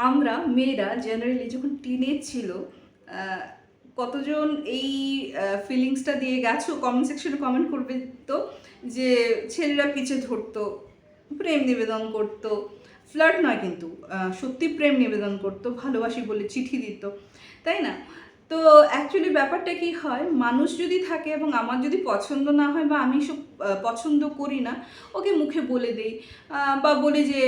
আমরা মেয়েরা জেনারেলি যখন টিনেজ ছিল কতজন এই ফিলিংসটা দিয়ে গেছো? কমেন্ট সেকশনে কমেন্ট করবে তো, যে ছেলেরা পিছে ধরতো, প্রেম নিবেদন করতো, ফ্লার্ট নয় কিন্তু সত্যি প্রেম নিবেদন করতো, ভালোবাসি বলে চিঠি দিত, তাই না? তো অ্যাকচুয়ালি ব্যাপারটা কি হয়, মানুষ যদি থাকে এবং আমার যদি পছন্দ না হয় বা আমি সব পছন্দ করি না, ওকে মুখে বলে দেই বা বলি যে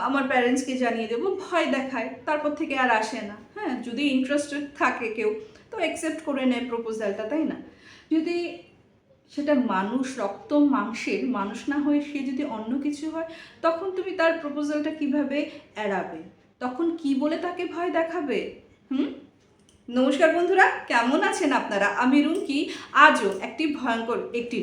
আমার প্যারেন্টসকে জানিয়ে দেবো, ভয় দেখায়, তারপর থেকে আর আসে না। হ্যাঁ, যদি ইন্টারেস্টেড থাকে কেউ তো অ্যাকসেপ্ট করে নেয় প্রপোজালটা, তাই না? যদি সেটা মানুষ, রক্ত মাংসের মানুষ না হয়ে সে যদি অন্য কিছু হয়, তখন তুমি তার প্রপোজালটা কিভাবে এড়াবে? তখন কি বলে তাকে ভয় দেখাবে? হুম। নমস্কার বন্ধুরা, কেমন আছেন আপনারা? আমি রুমকি আজও একটি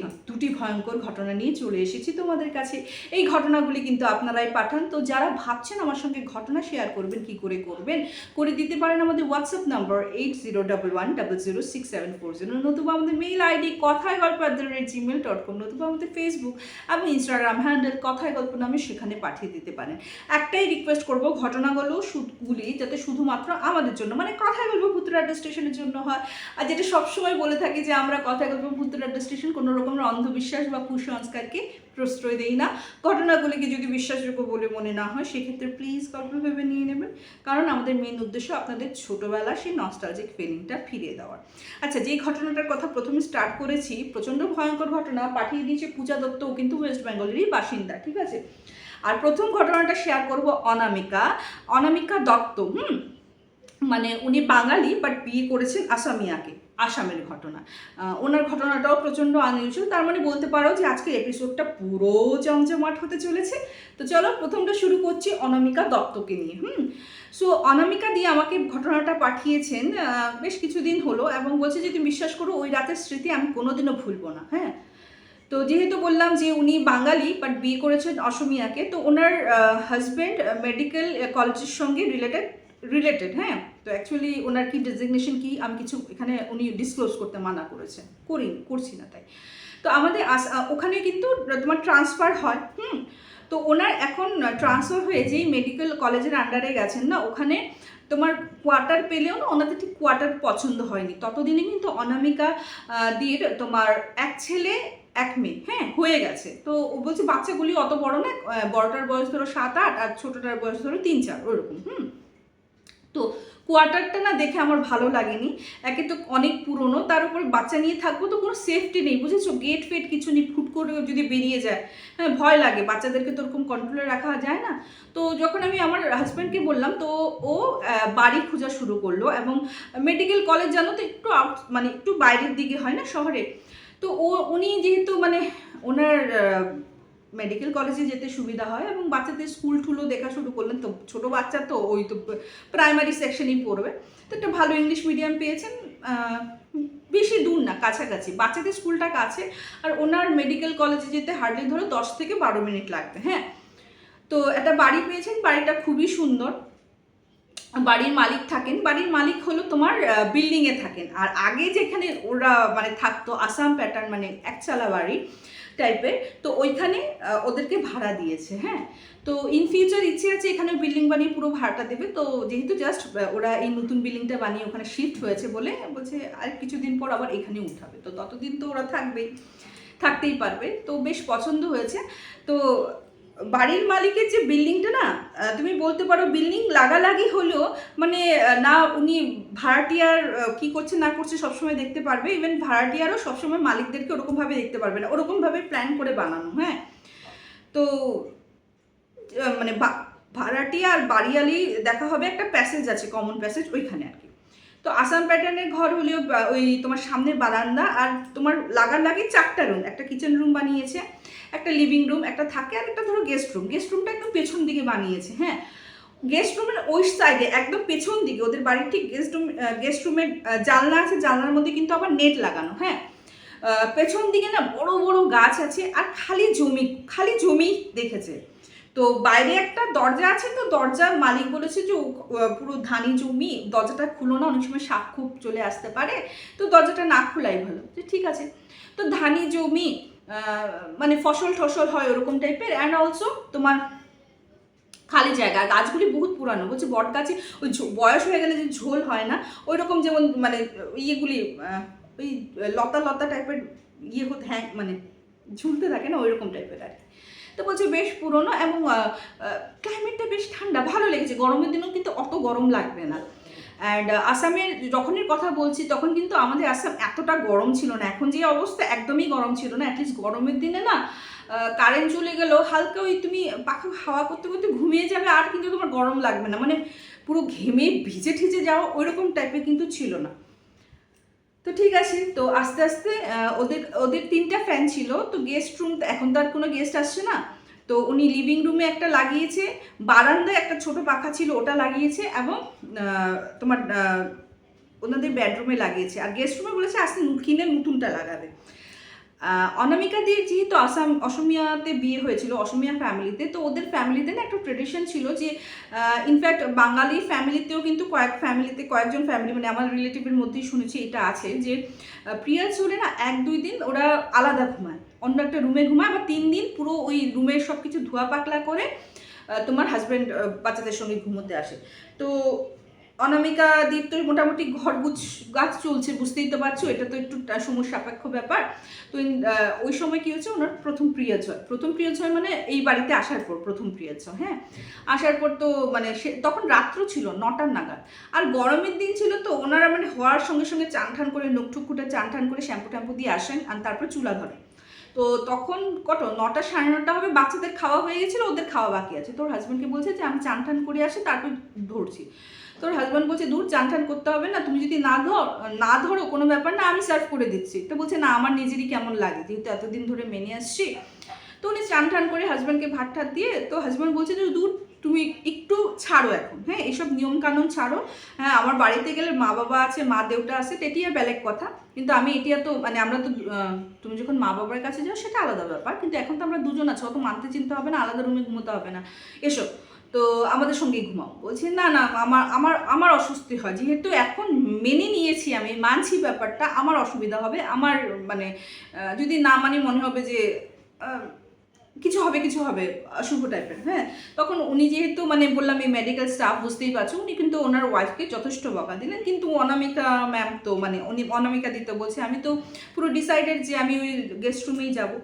নয়, দুটি ভয়ঙ্কর ঘটনা নিয়ে চলে এসেছি তোমাদের কাছে। এই ঘটনাগুলি কিন্তু আপনারাই পাঠান। তো যারা ভাবছেন আমার সঙ্গে ঘটনা শেয়ার করবেন, কি করে করবেন, করে দিতে পারেন আমাদের হোয়াটসঅ্যাপ নাম্বার 8011006740, নতুবা আমাদের মেইল আইডি কথায়গল্প@gmail.com, নতুবা আমাদের ফেসবুক এবং ইনস্টাগ্রাম হ্যান্ডেল কথায় গল্প নামে, সেখানে পাঠিয়ে দিতে পারেন। একটাই রিকোয়েস্ট করব, ঘটনাগুলি যাতে শুধুমাত্র আমাদের জন্য, মানে কথায় গল্প ভূতুর আড্ডা স্টেশনের জন্য হয়। আর যেটা সবসময় বলে থাকি যে আমরা কথায় গল্প ভূতুর আড্ডা স্টেশন কোনো রকমের অন্ধবিশ্বাস বা কুসংস্কারকে প্রশ্রয় দেই না। ঘটনাগুলিকে যদি বিশ্বাসযোগ্য বলে মনে না হয়, সেক্ষেত্রে প্লিজ গল্প ভেবে নিয়ে নেবেন, কারণ আমাদের মেন উদ্দেশ্য আপনাদের ছোটোবেলার সেই নস্টালজিক ফিলিংটা ফিরিয়ে দেওয়ার। আচ্ছা, যেই ঘটনাটার কথা প্রথমে স্টার্ট করেছি, প্রচণ্ড ভয়ঙ্কর ঘটনা, পাঠিয়ে দিয়েছে পূজা দত্ত, কিন্তু ওয়েস্ট বেঙ্গলেরই বাসিন্দা, ঠিক আছে? আর প্রথম ঘটনাটা শেয়ার করব অনামিকা দত্ত। মানে উনি বাঙালি, বাট বিয়ে করেছেন আসামিয়াকে, আসামের ঘটনা। ওনার ঘটনাটাও প্রচণ্ড আনইউজুয়াল, তার মানে বলতে পারো যে আজকের এপিসোডটা পুরো জমজমাট হতে চলেছে। তো চলো প্রথমটা শুরু করছি অনামিকা দত্তকে নিয়ে। সো অনামিকা দিয়ে আমাকে ঘটনাটা পাঠিয়েছেন বেশ কিছুদিন হলো, এবং বলছে যে তুমি বিশ্বাস করো, ওই রাতের স্মৃতি আমি কোনোদিনও ভুলবো না। হ্যাঁ, তো যেহেতু বললাম যে উনি বাঙালি বাট বিয়ে করেছেন অসমিয়াকে, তো ওনার হাজব্যান্ড মেডিকেল কলেজের সঙ্গে রিলেটেড। হ্যাঁ, তো অ্যাকচুয়ালি ওনার কি ডেজিগনেশন কি আমি কিছু এখানে উনি ডিসক্লোজ করতে মানা করেছেন, করছি না তাই। তো আমাদের ওখানে কিন্তু তোমার ট্রান্সফার হয়। তো ওনার এখন ট্রান্সফার হয়ে যেই মেডিকেল কলেজের আন্ডারে গেছেন না, ওখানে তোমার কোয়ার্টার পেলেও না, ওনাদের ঠিক কোয়ার্টার পছন্দ হয়নি। ততদিনে কিন্তু অনামিকা দির তোমার এক ছেলে এক মেয়ে, হ্যাঁ, হয়ে গেছে। তো ও বলছে বাচ্চাগুলি অত বড় না, বড়টার বয়স ধরো 7-8 আর ছোটটার বয়স ধরো 3-4, ওরকম। তো কোয়ার্টারটা না দেখে আমার ভালো লাগেনি। একে তো অনেক পুরনো, তার উপর বাচ্চা নিয়ে থাকবো তো কোনো সেফটি নেই, বুঝেছো? গেট ফেট কিছু নেই, ফুট করে যদি বেরিয়ে যায়, হ্যাঁ, ভয় লাগে। বাচ্চাদেরকে তো ওরকম কন্ট্রোলে রাখা যায় না। তো যখন আমি আমার হাজব্যান্ডকে বললাম, তো ও বাড়ি খোঁজা শুরু করলো, এবং মেডিকেল কলেজ জানো তো একটু মানে একটু বাইরের দিকে হয় না শহরে। তো উনি যেহেতু মানে ওনার মেডিকেল কলেজে যেতে সুবিধা হয়, এবং বাচ্চাদের স্কুল টুলও দেখা শুরু করলেন। তো ছোটো বাচ্চা তো ওই তো প্রাইমারি সেকশনেই পড়বে, তো একটা ভালো ইংলিশ মিডিয়াম পেয়েছেন। বেশি দূর না, কাছাকাছি, বাচ্চাদের স্কুলটা কাছে, আর ওনার মেডিকেল কলেজে যেতে হার্ডলি ধরো 10 থেকে 12 মিনিট লাগবে। হ্যাঁ, তো একটা বাড়ি পেয়েছেন, বাড়িটা খুবই সুন্দর। বাড়ির মালিক থাকেন, বাড়ির মালিক হলো তোমার বিল্ডিংয়ে থাকেন। আর আগে যেখানে ওরা মানে থাকতো, আসাম প্যাটার্ন, মানে একচালা বাড়ি টাইপের, তো ওইখানে ওদেরকে ভাড়া দিয়েছে। হ্যাঁ, তো ইন ফিউচার ইচ্ছে আছে এখানে বিল্ডিং বানিয়ে পুরো ভাড়াটা দেবে। তো যেহেতু জাস্ট ওরা এই নতুন বিল্ডিংটা বানিয়ে ওখানে শিফট হয়েছে বলে বলছে আর কিছুদিন পর আবার এখানে উঠাবে, তো ততদিন তো ওরা থাকতেই পারবে। তো বেশ পছন্দ হয়েছে। তো বাড়ির মালিকের যে বিল্ডিংটা না, তুমি বলতে পারো বিল্ডিং লাগালাগি হলেও মানে না, উনি ভাড়াটিয়ার কি করছে না করছে সবসময় দেখতে পারবে। ইভেন ভাড়াটিয়ারও সবসময় মালিকদেরকে ওরকমভাবে দেখতে পারবে না, ওরকমভাবে প্ল্যান করে বানানো। হ্যাঁ, তো মানে ভাড়াটিয়া আর বাড়িয়ালি দেখা হবে, একটা প্যাসেজ আছে, কমন প্যাসেজ, ওইখানে আর কি। তো আসাম প্যাটার্নের ঘর হলেও ওই তোমার সামনে বারান্দা, আর তোমার লাগালাগি 4টা রুম, একটা কিচেন রুম বানিয়েছে, একটা লিভিং রুম একটা থাকে, আর একটা ধরো গেস্ট রুমটা একদম পেছন দিকে বানিয়েছে। হ্যাঁ, গেস্ট রুমের ওই সাইডে একদম পেছন দিকে ওদের বাড়ির ঠিক গেস্ট রুমের জানলা আছে, জানলার মধ্যে কিন্তু আবার নেট লাগানো। হ্যাঁ, পেছন দিকে না বড় বড় গাছ আছে, আর খালি জমি দেখেছে। তো বাইরে একটা দরজা আছে, তো দরজার মালিক বলেছে যে পুরো ধানি জমি, দরজাটা খুলো না, অনেক সময় সাপ খুব চলে আসতে পারে, তো দরজাটা না খোলাই ভালো। যে ঠিক আছে, তো ধানি জমি, মানে ফসল টসল হয় ওরকম টাইপের। অ্যান্ড অলসো তোমার খালি জায়গা, গাছগুলি বহুত পুরানো। বলছে বট গাছে ওই বয়স হয়ে গেলে যে ঝোল হয় না ওই রকম, যেমন মানে ইয়েগুলি ওই লতা লতা টাইপের ইয়ে হতে, হ্যাঁ মানে ঝুলতে থাকে না ওই রকম টাইপের আর কি। তো বলছে বেশ পুরনো এবং ক্লাইমেটটা বেশ ঠান্ডা, ভালো লেগেছে। গরমের দিনেও কিন্তু অত গরম লাগবে না। অ্যান্ড আসামের যখনের কথা বলছি তখন কিন্তু আমাদের আসাম এতটা গরম ছিল না, এখন যে অবস্থা একদমই গরম ছিল না। অ্যাটলিস্ট গরমের দিনে না কারেন্ট চলে গেলেও হালকা ওই তুমি পাখা হাওয়া করতে করতে ঘুমিয়ে যাবে, আর কিন্তু তোমার গরম লাগবে না, মানে পুরো ঘেমে ভিজে ঠিজে যাওয়া ওইরকম টাইপের কিন্তু ছিল না। তো ঠিক আছে, তো আস্তে আস্তে ওদের ওদের 3টা ফ্যান ছিল। তো গেস্ট রুম, এখন তো আর কোনো গেস্ট আসছে না, তো উনি লিভিং রুমে একটা লাগিয়েছে, বারান্দায় একটা ছোট পাখা ছিল ওটা লাগিয়েছে, এবং তোমার ওনাদের বেডরুমে লাগিয়েছে। আর গেস্ট রুমে বলেছে আস্তে কিনে নতুনটা লাগাবে। অনামিকা দিয়ে যেহেতু অসমিয়াতে বিয়ে হয়েছিল, অসমিয়া ফ্যামিলিতে, তো ওদের ফ্যামিলিতে না একটা ট্রেডিশন ছিল যে ইনফ্যাক্ট বাঙালি ফ্যামিলিতেও কিন্তু কয়েকজন ফ্যামিলি, মানে আমার রিলেটিভের মধ্যেই শুনেছি এটা আছে, যে পিরিয়ডস হলে না 1-2 দিন ওরা আলাদা ঘুমায়, অন্য একটা রুমে ঘুমায়, বা 3 দিন পুরো ওই রুমের সব কিছু ধোয়া পাকলা করে তোমার হাজব্যান্ড বাচ্চাদের সঙ্গে ঘুমোতে আসে। তো অনামিকা দ্বীপ তো মোটামুটি গাছ চলছে, বুঝতেই তো পারছো, এটা তো একটু সময় সাপেক্ষ ব্যাপার। তো ওই সময় কি হচ্ছে, ওনার প্রথম পিরিয়ডস হয় মানে এই বাড়িতে আসার পর প্রথম পিরিয়ডস হয়। হ্যাঁ, আসার পর তো মানে সে তখন রাত্র ছিল 9টার নাগাদ, আর গরমের দিন ছিল, তো ওনারা মানে হওয়ার সঙ্গে সঙ্গে চান ঠান করে নখটুকুটা চান ঠান করে শ্যাম্পু ট্যাম্পু দিয়ে আসেন, আর তারপর চুলা ধরে। তো তখন 9টা 9:30 হবে, বাচ্চাদের খাওয়া হয়ে গেছিলো, ওদের খাওয়া বাকি আছে। তোর হাজব্যান্ডকে বলছে যে আমি চান টান করে আসি তারপর ধরছি। তোর হাজব্যান্ড বলছে দূর, চান টান করতে হবে না, তুমি যদি না ধরো কোনো ব্যাপার না, আমি সার্ভ করে দিচ্ছি। তো বলছে না, আমার নিজেরই কেমন লাগে, যেহেতু এতদিন ধরে মেনে আসছি। তো উনি চান টান করে হাজব্যান্ডকে ভাত ঠাত দিয়ে, তো হাজব্যান্ড বলছে যে দূর, তুমি একটু ছাড়ো এখন, হ্যাঁ এইসব নিয়মকানুন ছাড়ো। হ্যাঁ, আমার বাড়িতে গেলে মা বাবা আছে, মা দেউটা আছে, এটি আর বেলেগ কথা, কিন্তু আমি এটি তো মানে আমরা তো তুমি যখন মা বাবার কাছে যাও সেটা আলাদা ব্যাপার, কিন্তু এখন তো আমরা দুজন আছি, অত মানতে চিনতে হবে না, আলাদা রুমে ঘুমোতে হবে না, এসো তো আমাদের সঙ্গেই ঘুমাও। বলছে না না, আমার আমার আমার অস্বস্তি হয়, যেহেতু এখন মেনে নিয়েছি, আমি মানছি ব্যাপারটা, আমার অসুবিধা হবে, আমার মানে যদি না মানি মনে হবে যে কিছু হবে অশুভ টাইপের। হ্যাঁ, তখন উনি যেহেতু মানে বললাম এই মেডিকেল স্টাফ, বুঝতেই পারছো, উনি কিন্তু ওনার ওয়াইফকে যথেষ্ট বকা দিলেন। কিন্তু অনামিকা ম্যাম তো মানে উনি অনামিকা দিতে বলছে, আমি তো পুরো ডিসাইডেড যে আমি ওই গেস্ট রুমেই যাবো।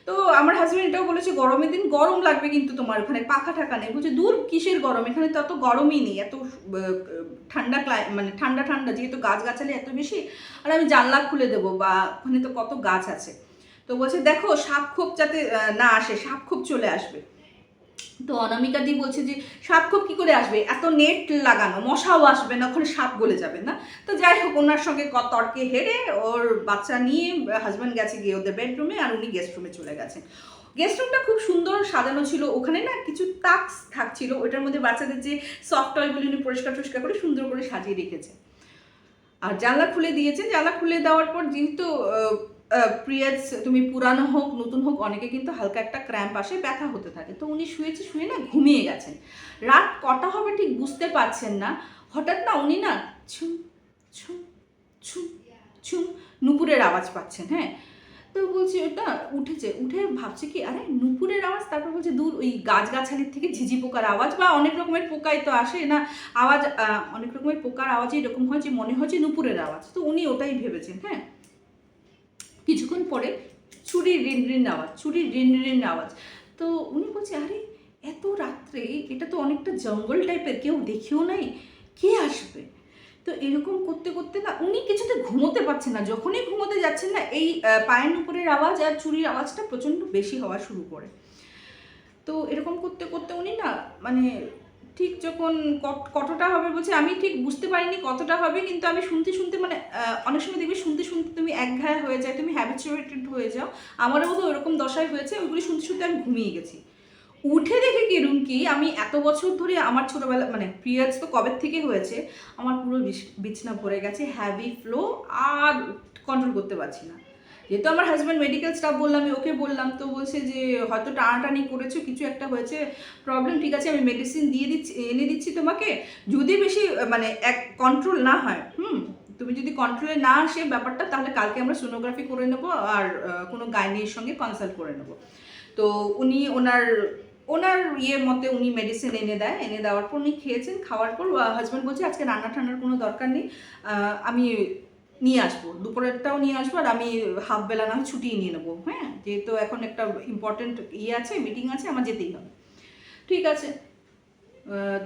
তো আমার হাজব্যান্ড এটাও বলেছে গরমের দিন গরম লাগবে, কিন্তু তোমার ওখানে পাখা ঠাকা নেই। বলছে দূর, কিসের গরম, এখানে তো এত গরমই নেই, এত ঠান্ডা মানে ঠান্ডা ঠান্ডা, যেহেতু গাছগাছালি এত বেশি, আর আমি জানলা খুলে দেবো, বা ওখানে তো কত গাছ আছে। তো বলছে দেখো সাপ খোপ যাতে না আসে, সাপ খোপ চলে আসবে। তো অনামিকা দি বলছে যে সাপ খোপ কী করে আসবে, এত নেট লাগানো, মশাও আসবে না, ওখানে সাপ গলে যাবে না। তো যাই হোক, ওনার সঙ্গে তর্কে হেরে ওর বাচ্চা নিয়ে হাজব্যান্ড গেছে গিয়ে ওদের বেডরুমে, আর উনি গেস্ট রুমে চলে গেছেন। গেস্ট রুমটা খুব সুন্দর সাজানো ছিল, ওখানে না কিছু তাক্স থাকছিল, ওইটার মধ্যে বাচ্চাদের যে সফট টয়গুলি উনি পরিষ্কার করে সুন্দর করে সাজিয়ে রেখেছে। আর জানলা খুলে দিয়েছে, জানলা খুলে দেওয়ার পর যেহেতু পিরিয়ডস তুমি পুরানো হোক নতুন হোক, অনেকে কিন্তু হালকা একটা ক্র্যাম্প আসে, ব্যথা হতে থাকে। তো উনি শুয়ে না ঘুমিয়ে গেছেন, রাত কটা হবে ঠিক বুঝতে পারছেন না। হঠাৎ না উনি না ছুম ছুম ছুম ছুম নুপুরের আওয়াজ পাচ্ছেন। হ্যাঁ, তো বলছি ওটা উঠে ভাবছে কি আরে নুপুরের আওয়াজ, তারপর বলছে দূর, ওই গাছগাছালির থেকে ঝিঝি পোকার আওয়াজ, বা অনেক রকমের পোকাই তো আসে না আওয়াজ, অনেক রকমের পোকার আওয়াজে এরকম হয় যে মনে হয় যে নুপুরের আওয়াজ। তো উনি ওটাই ভেবেছেন। হ্যাঁ, কিছুক্ষণ পরে চুরির রিন আওয়াজ। তো উনি বলছে আরে এত রাত্রে, এটা তো অনেকটা জঙ্গল টাইপের, কেউ দেখিও নাই, কে আসবে। তো এরকম করতে করতে না উনি কিছুতে ঘুমোতে পারছেন না, যখনই ঘুমোতে যাচ্ছেন না এই পায়ের নুপুরের আওয়াজ আর চুরির আওয়াজটা প্রচণ্ড বেশি হওয়া শুরু করে। তো এরকম করতে করতে উনি না মানে ঠিক যখন কতটা হবে বলছে, আমি ঠিক বুঝতে পারিনি কতটা হবে, কিন্তু আমি শুনতে মানে অনেক সময় দেখবে শুনতে তুমি একঘেয়ে হয়ে যায়, তুমি হ্যাবিচুয়েটেড হয়ে যাও, আমারও বোধ ওরকম দশায় হয়েছে। ওইগুলি শুনতে আমি ঘুমিয়ে গেছি। উঠে দেখে কিরম কি, আমি এত বছর ধরে আমার ছোটোবেলা মানে পিরিয়ডস তো কবে থেকে হয়েছে, আমার পুরো বিছনা পড়ে গেছে, হ্যাভি ফ্লো, আর কন্ট্রোল করতে পারছি না। যেহেতু আমার হাজব্যান্ড মেডিকেল স্টাফ বললাম, আমি ওকে বললাম, তো বলছে যে হয়তো টানাটানি করেছো, কিছু একটা হয়েছে প্রবলেম, ঠিক আছে আমি মেডিসিন এনে দিচ্ছি তোমাকে, যদি বেশি মানে কন্ট্রোল না হয়, তুমি যদি কন্ট্রোলে না আসে ব্যাপারটা, তাহলে কালকে আমরা সোনোগ্রাফি করে নেবো, আর কোনো গাইনির সঙ্গে কনসাল্ট করে নেবো। তো উনি ওনার ওনার ইয়ে মতে উনি মেডিসিন এনে দেওয়ার পর উনি খেয়েছেন। খাওয়ার পর হাজব্যান্ড বলছে আজকে রান্না ঠান্নার কোনো দরকার নেই, আমি নিয়ে আসবো, দুপুরেরটাও নিয়ে আসবো, আর আমি হাফ বেলা না ছুটি নিয়ে নেবো, হ্যাঁ, যেহেতু এখন একটা ইম্পর্টেন্ট ইয়ে আছে, মিটিং আছে, আমার যেতেই হবে। ঠিক আছে।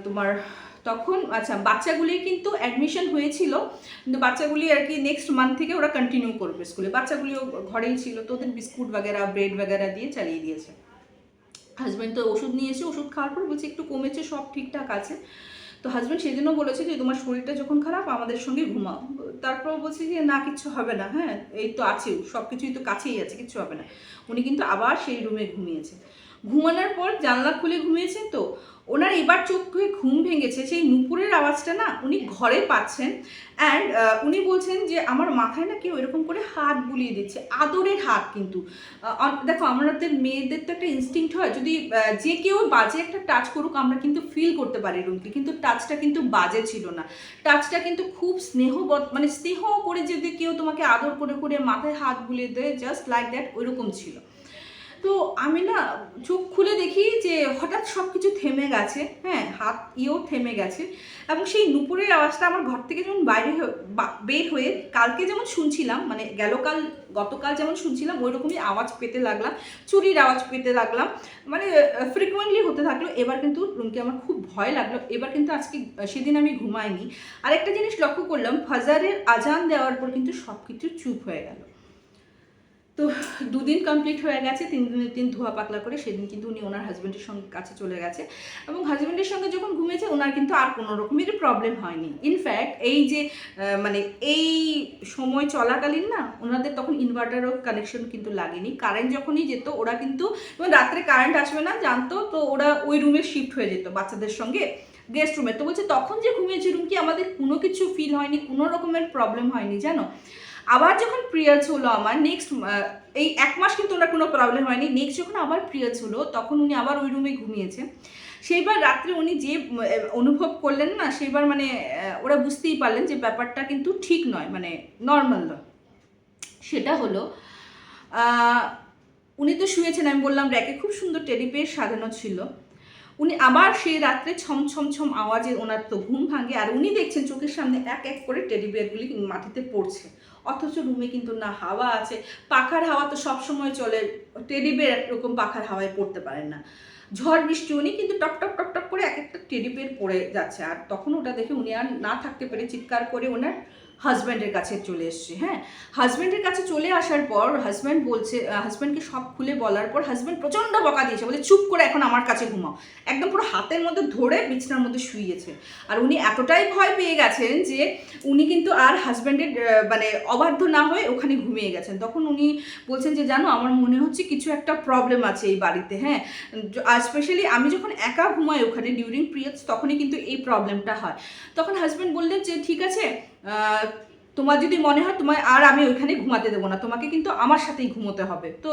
তোমার তখন আচ্ছা বাচ্চাগুলির কিন্তু অ্যাডমিশন হয়েছিল, কিন্তু বাচ্চাগুলি আর কি নেক্সট মান্থ থেকে ওরা কন্টিনিউ করবে স্কুলে। বাচ্চাগুলিও ঘরেই ছিল, তো ওদের বিস্কুট বাগেরা ব্রেড বাগেরা দিয়ে চালিয়ে দিয়েছে। হাজব্যান্ড তো ওষুধ নিয়ে এসে ওষুধ খাওয়ার পর বলছে একটু কমেছে, সব ঠিকঠাক আছে। তো হাজব্যান্ড সেই জন্য বলেছে যে তোমার শরীরটা যখন খারাপ আমাদের সঙ্গে ঘুমাও। তারপর বলছে যে না কিচ্ছু হবে না, হ্যাঁ এই তো আছে, সব কিছুই তো কাছেই আছে, কিচ্ছু হবে না। উনি কিন্তু আবার সেই রুমে ঘুমিয়েছে। ঘুমানোর পর জানলা খুলে ঘুমিয়েছেন, তো ওনার এবার চোখে ঘুম ভেঙেছে, সেই নুপুরের আওয়াজটা না উনি ঘরে পাচ্ছেন। অ্যান্ড উনি বলছেন যে আমার মাথায় না কেউ এরকম করে হাত বুলিয়ে দিচ্ছে, আদরের হাত। কিন্তু দেখো আমাদের মেয়েদের তো একটা ইনস্টিংক্ট হয়, যদি যে কেউ বাজে একটা টাচ করুক আমরা কিন্তু ফিল করতে পারি রুমকে, কিন্তু টাচটা কিন্তু বাজে ছিল না, টাচটা কিন্তু খুব মানে স্নেহ করে যদি কেউ তোমাকে আদর করে করে মাথায় হাত বুলিয়ে দেয়, জাস্ট লাইক দ্যাট, ওইরকম ছিল। তো আমি না চোখ খুলে দেখি যে হঠাৎ সব কিছু থেমে গেছে, হ্যাঁ হাত ইয়েও থেমে গেছে, এবং সেই নুপুরের আওয়াজটা আমার ঘর থেকে যেমন বের হয়ে কালকে যেমন শুনছিলাম, মানে গতকাল যেমন শুনছিলাম ওই রকমই আওয়াজ পেতে লাগলাম, চুরির আওয়াজ পেতে লাগলাম, মানে ফ্রিকুয়েন্টলি হতে থাকলো। এবার কিন্তু রুমকে আমার খুব ভয় লাগলো। এবার কিন্তু আজকে সেদিন আমি ঘুমাইনি। আর একটা জিনিস লক্ষ্য করলাম, ফাজারের আজান দেওয়ার পর কিন্তু সব কিছু চুপ হয়ে গেল। তো 2 দিন কমপ্লিট হয়ে গেছে, 3 দিনের দিন ধোয়া পাকলা করে সেদিন কিন্তু উনি ওনার হাজব্যান্ডের সঙ্গে কাছে চলে গেছে, এবং হাজব্যান্ডের সঙ্গে যখন ঘুমিয়েছে ওনার কিন্তু আর কোনো রকমেরই প্রবলেম হয়নি। ইনফ্যাক্ট এই যে মানে এই সময় চলাকালীন না ওনাদের তখন ইনভার্টারও কানেকশন কিন্তু লাগেনি। কারেন্ট যখনই যেত ওরা কিন্তু রাত্রে কারেন্ট আসবে না জানতো, তো ওরা ওই রুমে শিফট হয়ে যেত বাচ্চাদের সঙ্গে গেস্ট রুমে। তো বলছে তখন যে ঘুমিয়েছে রুম কি আমাদের কোনো কিছু ফিল হয়নি, কোনো রকমের প্রবলেম হয়নি জানো। আবার যখন পিরিয়ডস হলো আমার নেক্সট এই 1 মাস কিন্তু ওনার কোনো প্রবলেম হয়নি। নেক্সট যখন আবার পিরিয়ডস হলো তখন উনি আবার ওই রুমে ঘুমিয়েছে। সেইবার রাত্রে উনি যে অনুভব করলেন না, সেইবার মানে ওরা বুঝতেই পারলেন যে ব্যাপারটা কিন্তু ঠিক নয়, মানে নর্মাল নয়। সেটা হলো উনি তো শুয়েছেন, আমি বললাম র্যাকে খুব সুন্দর টেডি বেয়ার সাজানো ছিল। উনি আবার সেই রাত্রে ছম ছম ছম আওয়াজে ওনার তো ঘুম ভাঙে, আর উনি দেখছেন চোখের সামনে এক এক করে টেডি বিয়ারগুলি মাটিতে পড়ছে, অথচ রুমে কিন্তু না হাওয়া আছে। পাখার হাওয়া তো সবসময় চলে, টেডি বিয়ার একরকম পাখার হাওয়ায় পড়তে পারেন না। ঝড় বৃষ্টি উনি কিন্তু টপ টপ টপ টপ করে এক একটা টেডি বিয়ার পড়ে যাচ্ছে। আর তখন ওটা দেখে উনি আর না থাকতে পেরে চিৎকার করে ওনার হাজব্যান্ডের কাছে চলে এসছে। হ্যাঁ, হাজব্যান্ডের কাছে চলে আসার পর হাজব্যান্ড বলছে, হাজব্যান্ডকে সব খুলে বলার পর হাজব্যান্ড প্রচণ্ড বকা দিয়েছে, বলে চুপ করে এখন আমার কাছে ঘুমাও। একদম পুরো হাতের মধ্যে ধরে বিছানার মধ্যে শুইয়েছে। আর উনি এতটাই ভয় পেয়ে গেছেন যে উনি কিন্তু আর হাজব্যান্ডের মানে অবাধ্য না হয়ে ওখানে ঘুমিয়ে গেছেন। তখন উনি বলছেন যে জানো আমার মনে হচ্ছে কিছু একটা প্রবলেম আছে এই বাড়িতে, হ্যাঁ আর স্পেশালি আমি যখন একা ঘুমাই ওখানে ডিউরিং পিরিয়ডস তখনই কিন্তু এই প্রবলেমটা হয়। তখন হাজব্যান্ড বললেন যে ঠিক আছে, তোমার যদি মনে হয় তোমার আর আমি ওইখানে ঘুমাতে দেবো না, তোমাকে কিন্তু আমার সাথেই ঘুমোতে হবে। তো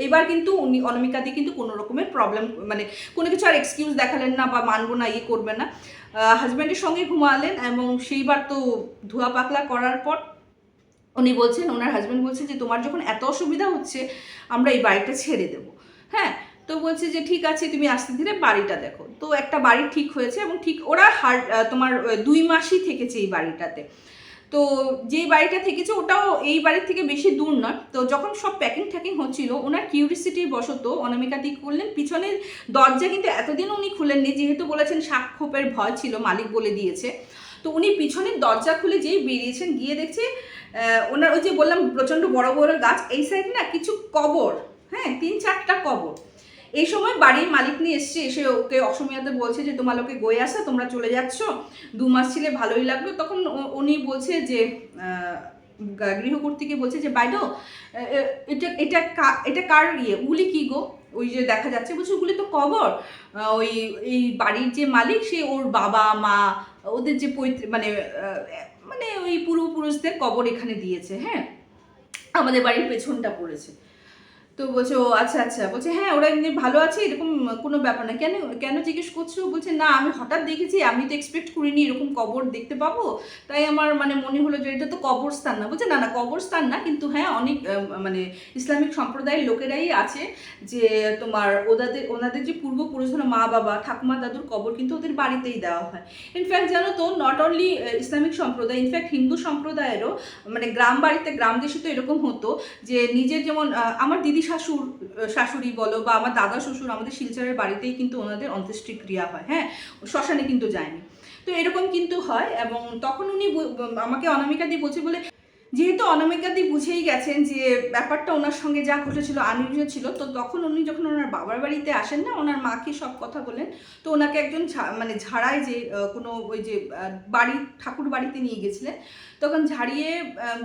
এবার কিন্তু উনি অনামিকা দিয়ে কিন্তু কোনো রকমের প্রবলেম মানে কোনো কিছু আর এক্সকিউজ দেখালেন না বা মানবো না ইয়ে করবেন না, হাজব্যান্ডের সঙ্গে ঘুমালেন। এবং সেইবার তো ধোয়া পাকলা করার পর উনি বলছেন, ওনার হাজব্যান্ড বলছে যে তোমার যখন এত অসুবিধা হচ্ছে আমরা এই বাড়িটা ছেড়ে দেবো। হ্যাঁ, তো বলছে যে ঠিক আছে তুমি আস্তে ধীরে বাড়িটা দেখো। তো একটা বাড়ি ঠিক হয়েছে, এবং ঠিক ওরা তোমার 2 মাসই থেকেছে এই বাড়িটাতে। তো যেই বাড়িটা থেকেছে ওটাও এই বাড়ির থেকে বেশি দূর নয়। তো যখন সব প্যাকিং ট্যাকিং হচ্ছিল ওনার কিউরিসিটির বশত অনামিকা দিক করলেন পিছনের দরজা, কিন্তু এতদিন উনি খুলেননি, যেহেতু বলেছেন সাক্ষোপের ভয় ছিল, মালিক বলে দিয়েছে। তো উনি পিছনের দরজা খুলে যেই বেরিয়েছেন গিয়ে দেখছে ওনার ওই যে বললাম প্রচণ্ড বড় বড় গাছ, এই সাইড না কিছু কবর, হ্যাঁ 3-4টা কবর। এই সময় বাড়ির মালিক নিয়ে এসছে, এসে ওকে অসমীয়াতে বলছে যে তোমার লোকে গয়ে আসা, তোমরা চলে যাচ্ছ, 2 মাস ছিলে ভালোই লাগলো। তখন উনি বলছে যে গৃহকর্ত্রীকে বলছে যে বাইডো এটা এটা এটা কার ইয়ে, ওগুলি কি গো, ওই যে দেখা যাচ্ছে। বলছে ওগুলি তো কবর, ওই এই বাড়ির যে মালিক সে ওর বাবা মা ওদের যে মানে মানে ওই পূর্বপুরুষদের কবর এখানে দিয়েছে, হ্যাঁ আমাদের বাড়ির পেছনটা পড়েছে। তো তো বলছে ও আচ্ছা আচ্ছা, বলছে হ্যাঁ ওরা এমনি ভালো আছে, এরকম কোনো ব্যাপার না। কেন কেন জিজ্ঞেস করছো? বলছে না আমি হঠাৎ দেখেছি, আমি তো এক্সপেক্ট করিনি এরকম কবর দেখতে পাবো, তাই আমার মানে মনে হলো যে এটা তো কবরস্থান না। বলছে না না কবরস্থান না, কিন্তু হ্যাঁ অনেক মানে ইসলামিক সম্প্রদায়ের লোকেরাই আছে যে তোমার ওনাদের যে পূর্বপুরুষরা মা বাবা ঠাকুমা দাদুর কবর কিন্তু ওদের বাড়িতেই দেওয়া হয়। ইনফ্যাক্ট জানো তো নট অনলি ইসলামিক সম্প্রদায়, ইনফ্যাক্ট হিন্দু সম্প্রদায়েরও মানে গ্রাম বাড়িতে গ্রাম দেশে তো এরকম হতো যে নিজের যেমন আমার দিদি শাশুড়ি বলো বা আমার দাদা শ্বশুর আমাদের শিলচরের বাড়িতেই কিন্তু ওনাদের অন্ত্যেষ্টিক্রিয়া হয়, হ্যাঁ শ্মশানে কিন্তু যায়নি। তো এরকম কিন্তু হয়। এবং তখন উনি আমাকে অনামিকা দিয়ে বলছে বলে, যেহেতু অনামিকাদি বুঝেই গেছেন যে ব্যাপারটা ওনার সঙ্গে যা ঘটেছিল আনইউজুয়াল ছিল, তো তখন উনি যখন ওনার বাবার বাড়িতে আসেন না, ওনার মাকে সব কথা বলেন। তো ওনাকে একজন মানে ঝাড়ায় যে কোনো ওই যে বাড়ি ঠাকুর বাড়িতে নিয়ে গেছিলেন, তখন ঝাড়িয়ে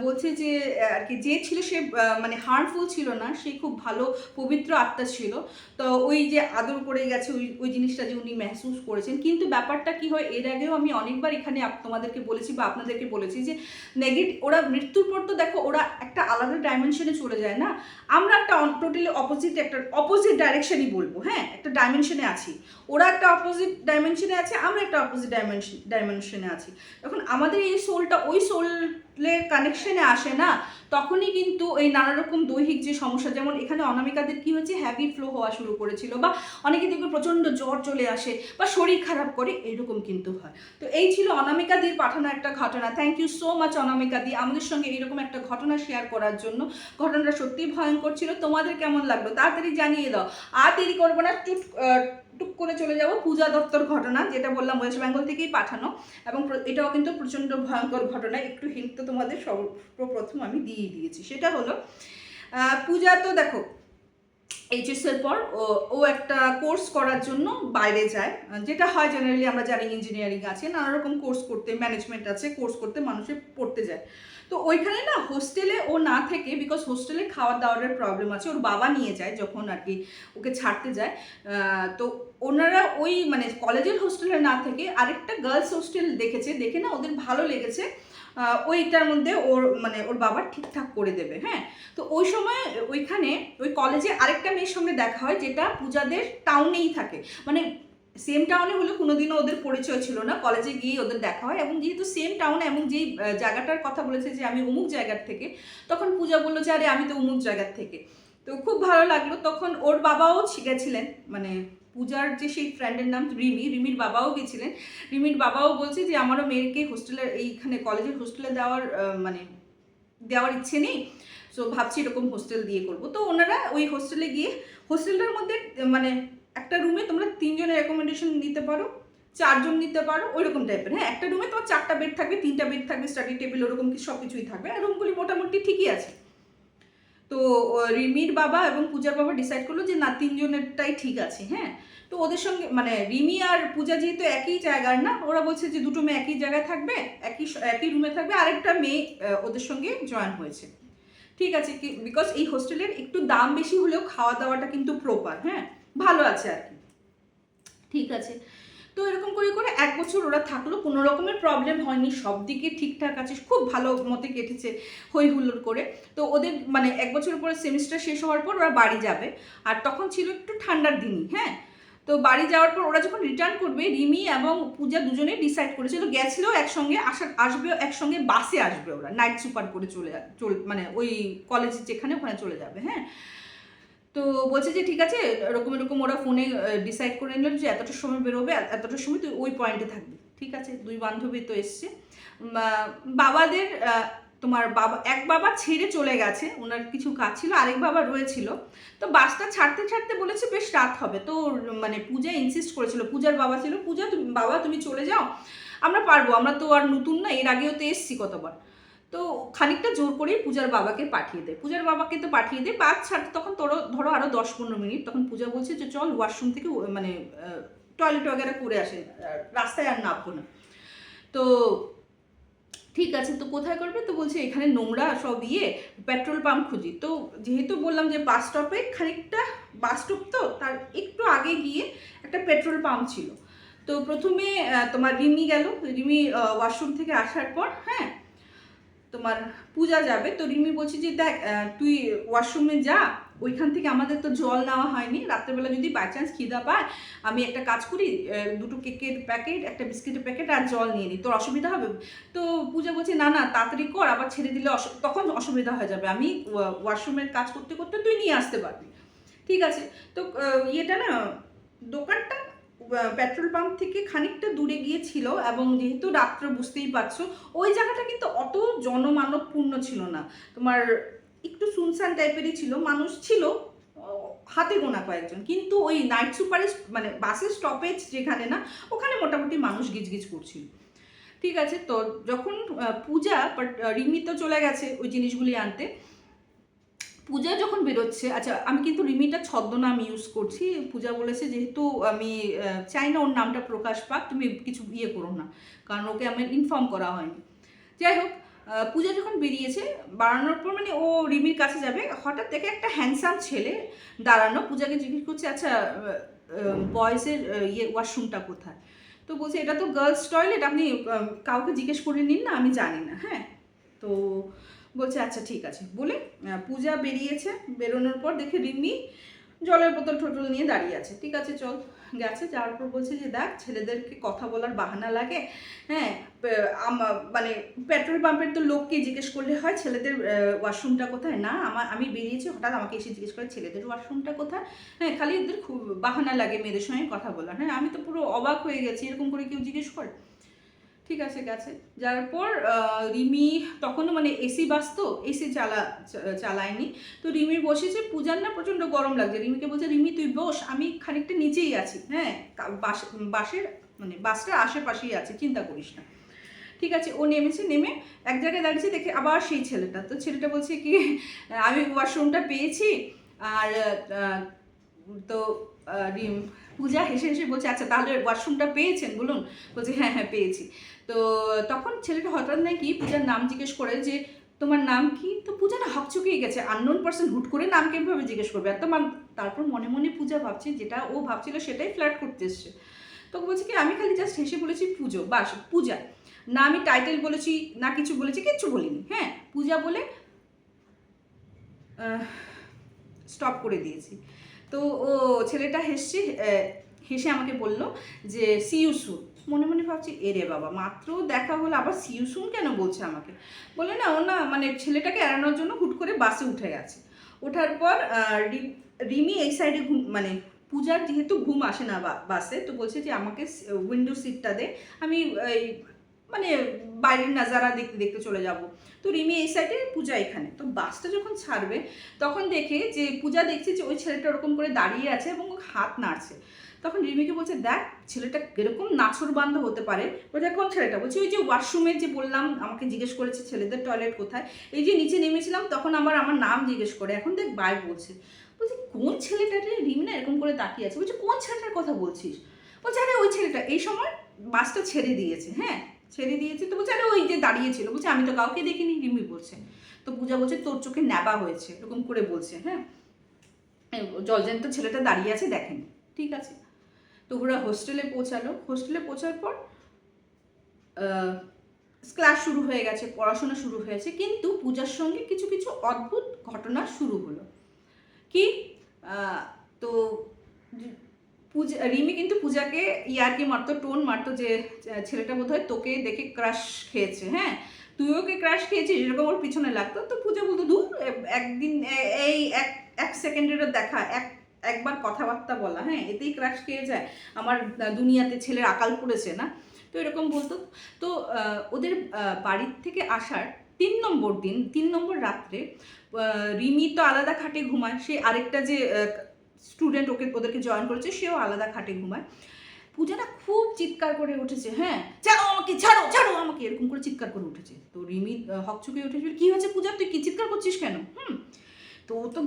বলছে যে আর কি যে ছিল সে মানে হার্মফুল ছিল না, সে খুব ভালো পবিত্র আত্মা ছিল। তো ওই যে আদর করে গেছে ওই ওই জিনিসটা যে উনি মেহসুস করেছেন। কিন্তু ব্যাপারটা কি হয়, এর আগেও আমি অনেকবার এখানে তোমাদেরকে বলেছি বা আপনাদেরকে বলেছি যে ওরা মৃত্যুর পর তো দেখো ওরা একটা আলাদা ডাইমেনশনে চলে যায় না, আমরা একটা টোটালি অপোজিট ডাইরেকশনই বলবো, হ্যাঁ একটা ডাইমেনশনে আছি, ওরা একটা অপোজিট ডাইমেনশনে আছে, আমরা একটা অপোজিট ডাইমেনশনে আছি। যখন আমাদের এই সোলটা ওই সোলের কানেকশনে আসে না, তখনই কিন্তু এই নানা রকম দৈহিক যে সমস্যা, যেমন এখানে অনামিকাদের কি হচ্ছে হ্যাভি ফ্লো হওয়া শুরু করেছিল, বা অনেকে দেখবে প্রচণ্ড জ্বর চলে আসে বা শরীর খারাপ করে, এরকম কিন্তু হয়। তো এই ছিল অনামিকাদির পাঠানো একটা ঘটনা। থ্যাংক ইউ সো মাচ অনামিকাদি আমাদের সঙ্গে এইরকম একটা ঘটনা শেয়ার করার জন্য। ঘটনাটা সত্যিই ভয়ঙ্কর ছিল। তোমাদের কেমন লাগলো তাড়াতাড়ি জানিয়ে দাও। আর দেরি করবো না, টুক করে চলে যাব পূজা দত্তর ঘটনা, যেটা বললাম ওয়েস্ট বেঙ্গল থেকেই পাঠানো, এবং এটাও কিন্তু প্রচণ্ড ভয়ঙ্কর ঘটনা। একটু হিন্ট তো তোমাদের সর্বপ্রথম আমি দিয়ে দিয়েছি, সেটা হলো পূজা তো দেখো এইচএসের পর ও একটা কোর্স করার জন্য বাইরে যায়, যেটা হয় জেনারেলি আমরা জানি ইঞ্জিনিয়ারিং আছে, নানা রকম কোর্স করতে, ম্যানেজমেন্ট আছে, কোর্স করতে মানুষের পড়তে যায়। তো ওইখানে না হোস্টেলে ও না থেকে, বিকজ হোস্টেলে খাওয়া দাওয়ার প্রবলেম আছে, ওর বাবা নিয়ে যায় যখন আর কি ওকে ছাড়তে যায়। তো ওনারা ওই মানে কলেজের হোস্টেলে না থেকে আরেকটা গার্লস হোস্টেল দেখেছে, দেখে না ওদের ভালো লেগেছে, ওইটার মধ্যে ওর বাবা ঠিকঠাক করে দেবে, হ্যাঁ। তো ওই সময় ওইখানে ওই কলেজে আরেকটা মেয়ের সঙ্গে দেখা হয়, যেটা পূজাদের টাউনেই থাকে, মানে সেম টাউনে হলে কোনোদিনও ওদের পরিচয় ছিল না, কলেজে গিয়ে ওদের দেখা হয়। এবং যেহেতু সেম টাউনে এবং যেই জায়গাটার কথা বলেছে যে আমি অমুক জায়গার থেকে, তখন পূজা বললো যে আরে আমি তো অমুক জায়গার থেকে। তো খুব ভালো লাগলো। তখন ওর বাবাও গেছিলেন, মানে পূজার যে সেই ফ্রেন্ডের নাম রিমির বাবাও গেছিলেন। রিমির বাবাও বলছে যে আমারও মেয়েকে হোস্টেলের এইখানে কলেজের হোস্টেলে দেওয়ার ইচ্ছে নেই, সো ভাবছি এরকম হোস্টেল দিয়ে করবো। তো ওনারা ওই হোস্টেলে গিয়ে, হোস্টেলটার মধ্যে মানে একটা রুমে তোমরা 3 জনের অ্যাকোমোডেশন নিতে পারো, 4 জন নিতে পারো, ওইরকম টাইপের, হ্যাঁ। একটা রুমে তোমার 4টা বেড থাকবে, 3টা বেড থাকবে, স্টাডি টেবিল ওরকম কি সব কিছুই থাকবে, আর রুমগুলি মোটামুটি ঠিকই আছে। তো রিমির বাবা এবং পূজার বাবা ডিসাইড করলো যে না 3 জনেরটাই ঠিক আছে, হ্যাঁ। তো ওদের সঙ্গে মানে রিমি আর পূজা যেহেতু একই জায়গার না, ওরা বলছে যে দুটো মেয়ে একই জায়গায় থাকবে, একই রুমে থাকবে, আরেকটা মেয়ে ওদের সঙ্গে জয়েন হয়েছে, ঠিক আছে কি, বিকজ এই হোস্টেলের একটু দাম বেশি হলেও খাওয়া দাওয়াটা কিন্তু প্রপার, হ্যাঁ ভালো আছে আর কি, ঠিক আছে। তো এরকম করে করে 1 বছর ওরা থাকলো, কোনো রকমের প্রবলেম হয়নি, সব দিকে ঠিকঠাক আছে, খুব ভালো মতে কেটেছে হই হুল্লোড় করে। তো ওদের মানে 1 বছর পরে সেমিস্টার শেষ হওয়ার পর ওরা বাড়ি যাবে, আর তখন ছিল একটু ঠান্ডার দিনই, হ্যাঁ। তো বাড়ি যাওয়ার পর ওরা যখন রিটার্ন করবে, রিমি এবং পূজা দুজনেই ডিসাইড করেছিল, গেছিলো একসঙ্গে, আসবে একসঙ্গে, বাসে আসবে ওরা, নাইট সুপার করে মানে ওই কলেজে যেখানে ওখানে চলে যাবে, হ্যাঁ। তো বলছে যে ঠিক আছে, এরকম এরকম ওরা ফোনে ডিসাইড করে নিল যে এতটার সময় বেরোবে, এতটার সময় তুই ওই পয়েন্টে থাকবি, ঠিক আছে। 2 বান্ধবী তো এসছে, বাবাদের তোমার এক বাবা ছেড়ে চলে গেছে, ওনার কিছু কাজ ছিল, আরেক বাবা রয়েছিল। তো বাসটা ছাড়তে ছাড়তে বলেছে বেশ রাত হবে, তো মানে পূজা ইনসিস্ট করেছিল, পূজার বাবা ছিল, পূজা তুমি চলে যাও, আমরা পারবো, আমরা তো আর নতুন না, এর আগেও তো এসছি কতবার। তো খানিকটা জোর করেই পূজার বাবাকে পাঠিয়ে দেয়, বাস ছাড়তে তখন ধরো আরও 10-15 মিনিট। তখন পূজা বলছে যে চল ওয়াশরুম থেকে মানে টয়লেট ওগেরা করে আসে, রাস্তায় আর নামবো না। তো ঠিক আছে, তো কোথায় করবে, তো বলছে এখানে নোংরা সব পেট্রোল পাম্প খুঁজি। তো যেহেতু বললাম যে বাস স্টপে খানিকটা, বাস স্টপ তো তার একটু আগে গিয়ে একটা পেট্রোল পাম্প ছিল। তো প্রথমে তোমার রিমি ওয়াশরুম থেকে আসার পর, হ্যাঁ তোমার পূজা যাবে, তো রিমি বলছে যে দেখ তুই ওয়াশরুমে যা, ওইখান থেকে আমাদের তো জল নেওয়া হয়নি। রাত্রেবেলা যদি বাই চান্স খিদা পায়, আমি একটা কাজ করি, দুটো কেকের প্যাকেট, একটা বিস্কিটের প্যাকেট আর জল নিয়ে নিই, তোর অসুবিধা হবে? তো পূজা বলছে না না তাড়াতাড়ি কর, আবার ছেড়ে দিলে তখন অসুবিধা হয়ে যাবে, আমি ওয়াশরুমের কাজ করতে করতে তুই নিয়ে আসতে পারবি। ঠিক আছে। তো ইয়েটা না, দোকানটা পেট্রোল পাম্প থেকে খানিকটা দূরে গিয়েছিল, এবং যেহেতু রাত্র বুঝতেই পারছো ওই জায়গাটা কিন্তু অত জনমানবপূর্ণ ছিল না, তোমার একটু শুনশান টাইপেরই ছিল, মানুষ ছিল হাতে গোনা কয়েকজন, কিন্তু ওই নাইট সুপারে মানে বাসের স্টপেজ যেখানে না, ওখানে মোটামুটি মানুষ গিজগিজ করছিল। ঠিক আছে। তো যখন পূজা, বাট রিমি তো চলে গেছে ওই জিনিসগুলি আনতে, পূজা যখন বেরোচ্ছে, আচ্ছা আমি কিন্তু রিমিটা ছদ্মনাম ইউজ করছি, পূজা বলেছে যেহেতু আমি চাই না ওর নামটা প্রকাশ পাক, তুমি কিছু ইয়ে করো না, কারণ ওকে আমি ইনফর্ম করা হয়নি। যাই হোক, পূজা যখন বেরিয়েছে, বাড়ানোর পর মানে ও রিমির কাছে যাবে, হঠাৎ দেখে একটা হ্যান্ডসাম ছেলে দাঁড়ানো, পূজাকে জিজ্ঞেস করছে আচ্ছা বয়েজের ইয়ে ওয়াশরুমটা কোথায়? তো বলছে এটা তো গার্লস টয়লেট, আপনি কাউকে জিজ্ঞেস করে নিন না, আমি জানি না। হ্যাঁ, তো বলছে আচ্ছা ঠিক আছে বলে পূজা বেরিয়েছে, বেরোনোর পর দেখে রিমি জলের বোতল টোটল নিয়ে দাঁড়িয়ে আছে। ঠিক আছে চল, গেছে, যাওয়ার পর বলছে যে দেখ ছেলেদেরকে কথা বলার বাহানা লাগে, হ্যাঁ মানে পেট্রোল পাম্পের তো লোককে জিজ্ঞেস করলে হয় ছেলেদের ওয়াশরুমটা কোথায়, না আমি বেরিয়েছি হঠাৎ আমাকে এসে জিজ্ঞেস করে ছেলেদের ওয়াশরুমটা কোথায়, হ্যাঁ খালি এদের খুব বাহানা লাগে মেয়েদের সঙ্গে কথা বলার। হ্যাঁ আমি তো পুরো অবাক হয়ে গেছি, এরকম করে কেউ জিজ্ঞেস করে? ঠিক আছে গেছে, যার পর রিমি তখনও মানে এসি বাস তো এসি চালায়নি, তো রিমি বসেছে, পূজার না প্রচণ্ড গরম লাগছে, রিমিকে বলছে রিমি তুই বস, আমি খানিকটা নিচেই আছি, হ্যাঁ বাসের মানে বাসটার আশেপাশেই আছে, চিন্তা করিস না। ঠিক আছে, ও নেমেছে, নেমে এক জায়গায় দাঁড়িয়েছে, দেখে আবার সেই ছেলেটা, তো ছেলেটা বলছে কি আমি ওয়াশরুমটা পেয়েছি, আর তো পূজা হেসে হেসে বলছে আচ্ছা তাহলে ওয়াশরুমটা পেয়েছেন বলুন? বলছে হ্যাঁ হ্যাঁ পেয়েছি। তো তখন ছেলেটা হঠাৎ নাকি পূজার নাম জিজ্ঞেস করে যে তোমার নাম কি? তো পূজা না হকচকিয়ে গেছে, আননোন পার্সন হুট করে নাম কিভাবে জিজ্ঞেস করবে, আর তারপর মনে মনে পূজা ভাবছে যেটা ও ভাবছিল সেটাই ফ্ল্যাট করতে এসছে। তো বলছে কি আমি খালি জাস্ট হেসে বলেছি পুজো, বাস পূজা, না আমি টাইটেল বলেছি না কিছু বলেছি, কিচ্ছু বলিনি, হ্যাঁ পূজা বলে স্টপ করে দিয়েছি। তো ও ছেলেটা হেসে আমাকে বলল যে সি ইউ সুন। মনে মনে ভাবছি এরে বাবা মাত্র দেখা হলো আবার সি ইউ সুন কেন বলছে আমাকে, বলে না ও না মানে ছেলেটাকে এড়ানোর জন্য হুট করে বাসে উঠে গেছে। ওঠার পর রিমি এই সাইডে মানে পূজার যেহেতু ঘুম আসে না বাসে, তো বলছে যে আমাকে উইন্ডো সিটটা দে, আমি এই মানে বাইরের নাজারা দেখতে দেখতে চলে যাব। তো রিমি এই সাইডে, পূজা এখানে। তো বাসটা যখন ছাড়বে তখন দেখে যে পূজা দেখছে যে ওই ছেলেটা ওরকম করে দাঁড়িয়ে আছে এবং হাত নাড়ছে। তখন রিমিকে বলছে দেখ ছেলেটা এরকম নাছোড়বান্ধ হতে পারে। বলছে কোন ছেলেটা? বলছে ওই যে ওয়াশরুমে যে বললাম আমাকে জিজ্ঞেস করেছে ছেলেদের টয়লেট কোথায়, এই যে নিচে নেমেছিলাম তখন আমার নাম জিজ্ঞেস করে, এখন দেখ বাই বলছে। বলছে কোন ছেলেটা রে? রিমি না এরকম করে তাকিয়ে আছে, বলছে কোন ছেলেটার কথা বলছিস? বলছে আরে ওই ছেলেটা। এই সময় বাসটা ছেড়ে দিয়েছে, হ্যাঁ ছেড়ে দিয়েছে। তো বলছে আরে ওই যে দাঁড়িয়েছিল। বলছে আমি তো কাউকে দেখিনি, রিমি বলছে। তো পূজা বলছে তোর চোখে ন্যাবা হয়েছে, এরকম করে বলছে, হ্যাঁ জলজ্যান্ত ছেলেটা দাঁড়িয়ে আছে দেখেনি। ঠিক আছে, তো ওরা হোস্টেলে পৌঁছালো। হোস্টেলে পৌঁছার পর ক্লাস শুরু হয়ে গেছে, পড়াশোনা শুরু হয়েছে, কিন্তু পূজার সঙ্গে কিছু কিছু অদ্ভুত ঘটনা শুরু হলো। কি তো রিমি কিন্তু পূজাকে ইয়ার্কি মারতো, টোন মারতো যে ছেলেটা বোধহয় তোকে দেখে ক্রাশ খেয়েছে, হ্যাঁ তুইও ওকে ক্রাশ খেয়েছিস, এরকম ওর পিছনে লাগতো। তো পূজা বলতো দূর একদিন এই এক সেকেন্ডেরও দেখা, একবার কথাবার্তা বলা, হ্যাঁ এতেই ক্রাশ খেয়ে যায়, আমার দুনিয়াতে ছেলের আকাল পড়েছে না, তো এরকম বলতো। তো ওদের বাড়ির থেকে আসার 3 নম্বর রাত্রে রিমি তো আলাদা খাটে ঘুমায়, সে আরেকটা যে স্টুডেন্ট ওদেরকে জয়েন করেছে সেও আলাদা খাটে ঘুমায়। পূজাটা খুব চিৎকার করে উঠেছে, হ্যাঁ ছাড়ো আমাকে, ছাড়ো ছাড়ো আমাকে, এরকম করে চিৎকার করে উঠেছে। তো রিমি হকচকে উঠেছিল, কি হয়েছে পূজা তুই কি চিৎকার করছিস কেন? তো ও তো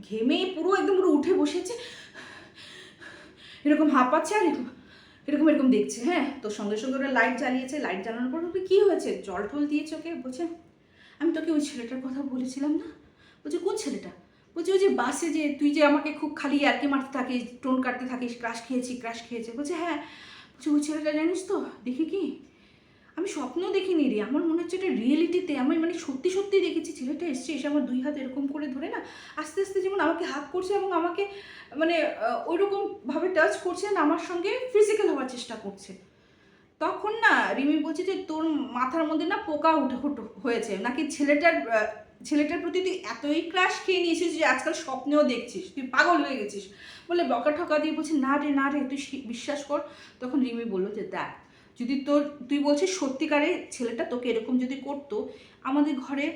ঘেমে পুরো একদম পুরো উঠে বসেছে, এরকম হাঁপাচ্ছে আর এরকম দেখছে, হ্যাঁ তো সঙ্গে সঙ্গে ওরা লাইট জ্বালিয়েছে, লাইট জ্বালানোর পর ওকে কী হয়েছে, জল টল দিয়েছে ওকে। বলছে আমি তোকে ওই ছেলেটার কথা বলেছিলাম না। বলছে কোন ছেলেটা? বলছে ওই যে বাসে যে তুই যে আমাকে খুব খালি ইয়ার্কি মারতে থাকিস, টোন কাটতে থাকিস, ক্রাশ খেয়েছে। বলছে হ্যাঁ। বলছে ওই ছেলেটা জানিস তো দেখি কি? আমি স্বপ্ন দেখিনি রে, আমার মনে হচ্ছে এটা রিয়েলিটিতে আমি মানে সত্যি সত্যি দেখেছি ছেলেটা এসছে, এসে আমার 2 হাত এরকম করে ধরে না আস্তে আস্তে যেমন আমাকে হাত করছে এবং আমাকে মানে ওইরকমভাবে টাচ করছে না, আমার সঙ্গে ফিজিক্যাল হওয়ার চেষ্টা করছে। তখন না রিমি বলছে যে তোর মাথার মধ্যে না পোকা হয়েছে নাকি, ছেলেটার প্রতি তুই এতই ক্রাশ খেয়ে নিয়েছিস যে আজকাল স্বপ্নেও দেখছিস, তুই পাগল হয়ে গেছিস বলে বকা ঠকা দিয়ে বলছে না রে না রে তুই বিশ্বাস কর। তখন রিমি বললো যে দেখ, যদি তুই বলছিস সত্যিকারে ছেলেটা তোকে এরকম যদি করতো, আমাদের ঘরে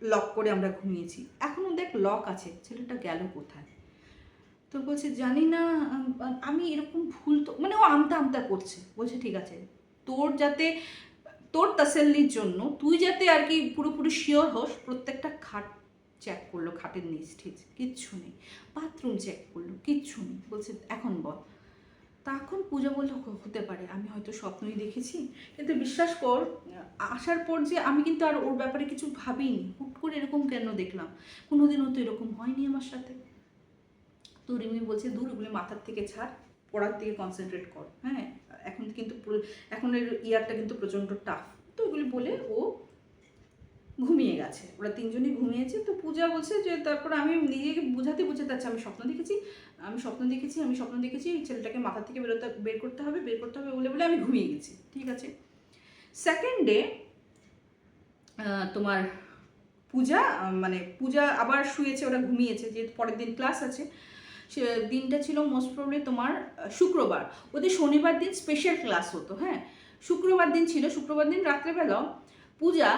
লক করে আমরা ঘুমিয়েছি, এখনও দেখ লক আছে, ছেলেটা গেল কোথায়? তো বলছে জানি না, আমি এরকম ভুল তো মানে ও আমতা আমতা করছে। বলছে ঠিক আছে, তোর তাসাল্লির জন্য তুই যাতে আর কি পুরোপুরি শিওর হোস, প্রত্যেকটা খাট চেক করলো, খাটের নিচ ঠিক কিচ্ছু নেই, বাথরুম চেক করলো কিচ্ছু নেই। বলছে এখন বল। তখন পূজা বললো হতে পারে আমি হয়তো স্বপ্নই দেখেছি, কিন্তু বিশ্বাস কর আসার পর যে আমি কিন্তু আর ওর ব্যাপারে কিছু ভাবিনি, হুট করে এরকম কেন দেখলাম, কোনোদিনও তো এরকম হয়নি আমার সাথে। তো রিমি বলছে দূর ওগুলো মাথার থেকে ছাড়, পড়ার দিকে কনসেন্ট্রেট কর। হ্যাঁ, এখন কিন্তু এখনের ইয়ারটা কিন্তু প্রচণ্ড টাফ। তো ওগুলি বলে ও ঘুমিয়ে গেছে, ওরা তিনজনই ঘুমিয়েছে। তো পূজা বলছে যে তারপর আমি নিজেকে বোঝাতে যাচ্ছি আমি স্বপ্ন দেখেছি, ছেলেটাকে মাথা থেকে বের করতে হবে বলে বলে আমি ঘুমিয়ে গেছি। ঠিক আছে, সেকেন্ড ডে তোমার পূজা আবার শুয়েছে, ওরা ঘুমিয়েছে, যেহেতু পরের দিন ক্লাস আছে। সে দিনটা ছিল মোস্ট প্রবলি তোমার শুক্রবার, ওদের শনিবার দিন স্পেশাল ক্লাস হতো। হ্যাঁ, শুক্রবার দিন রাত্রেবেলা পূজা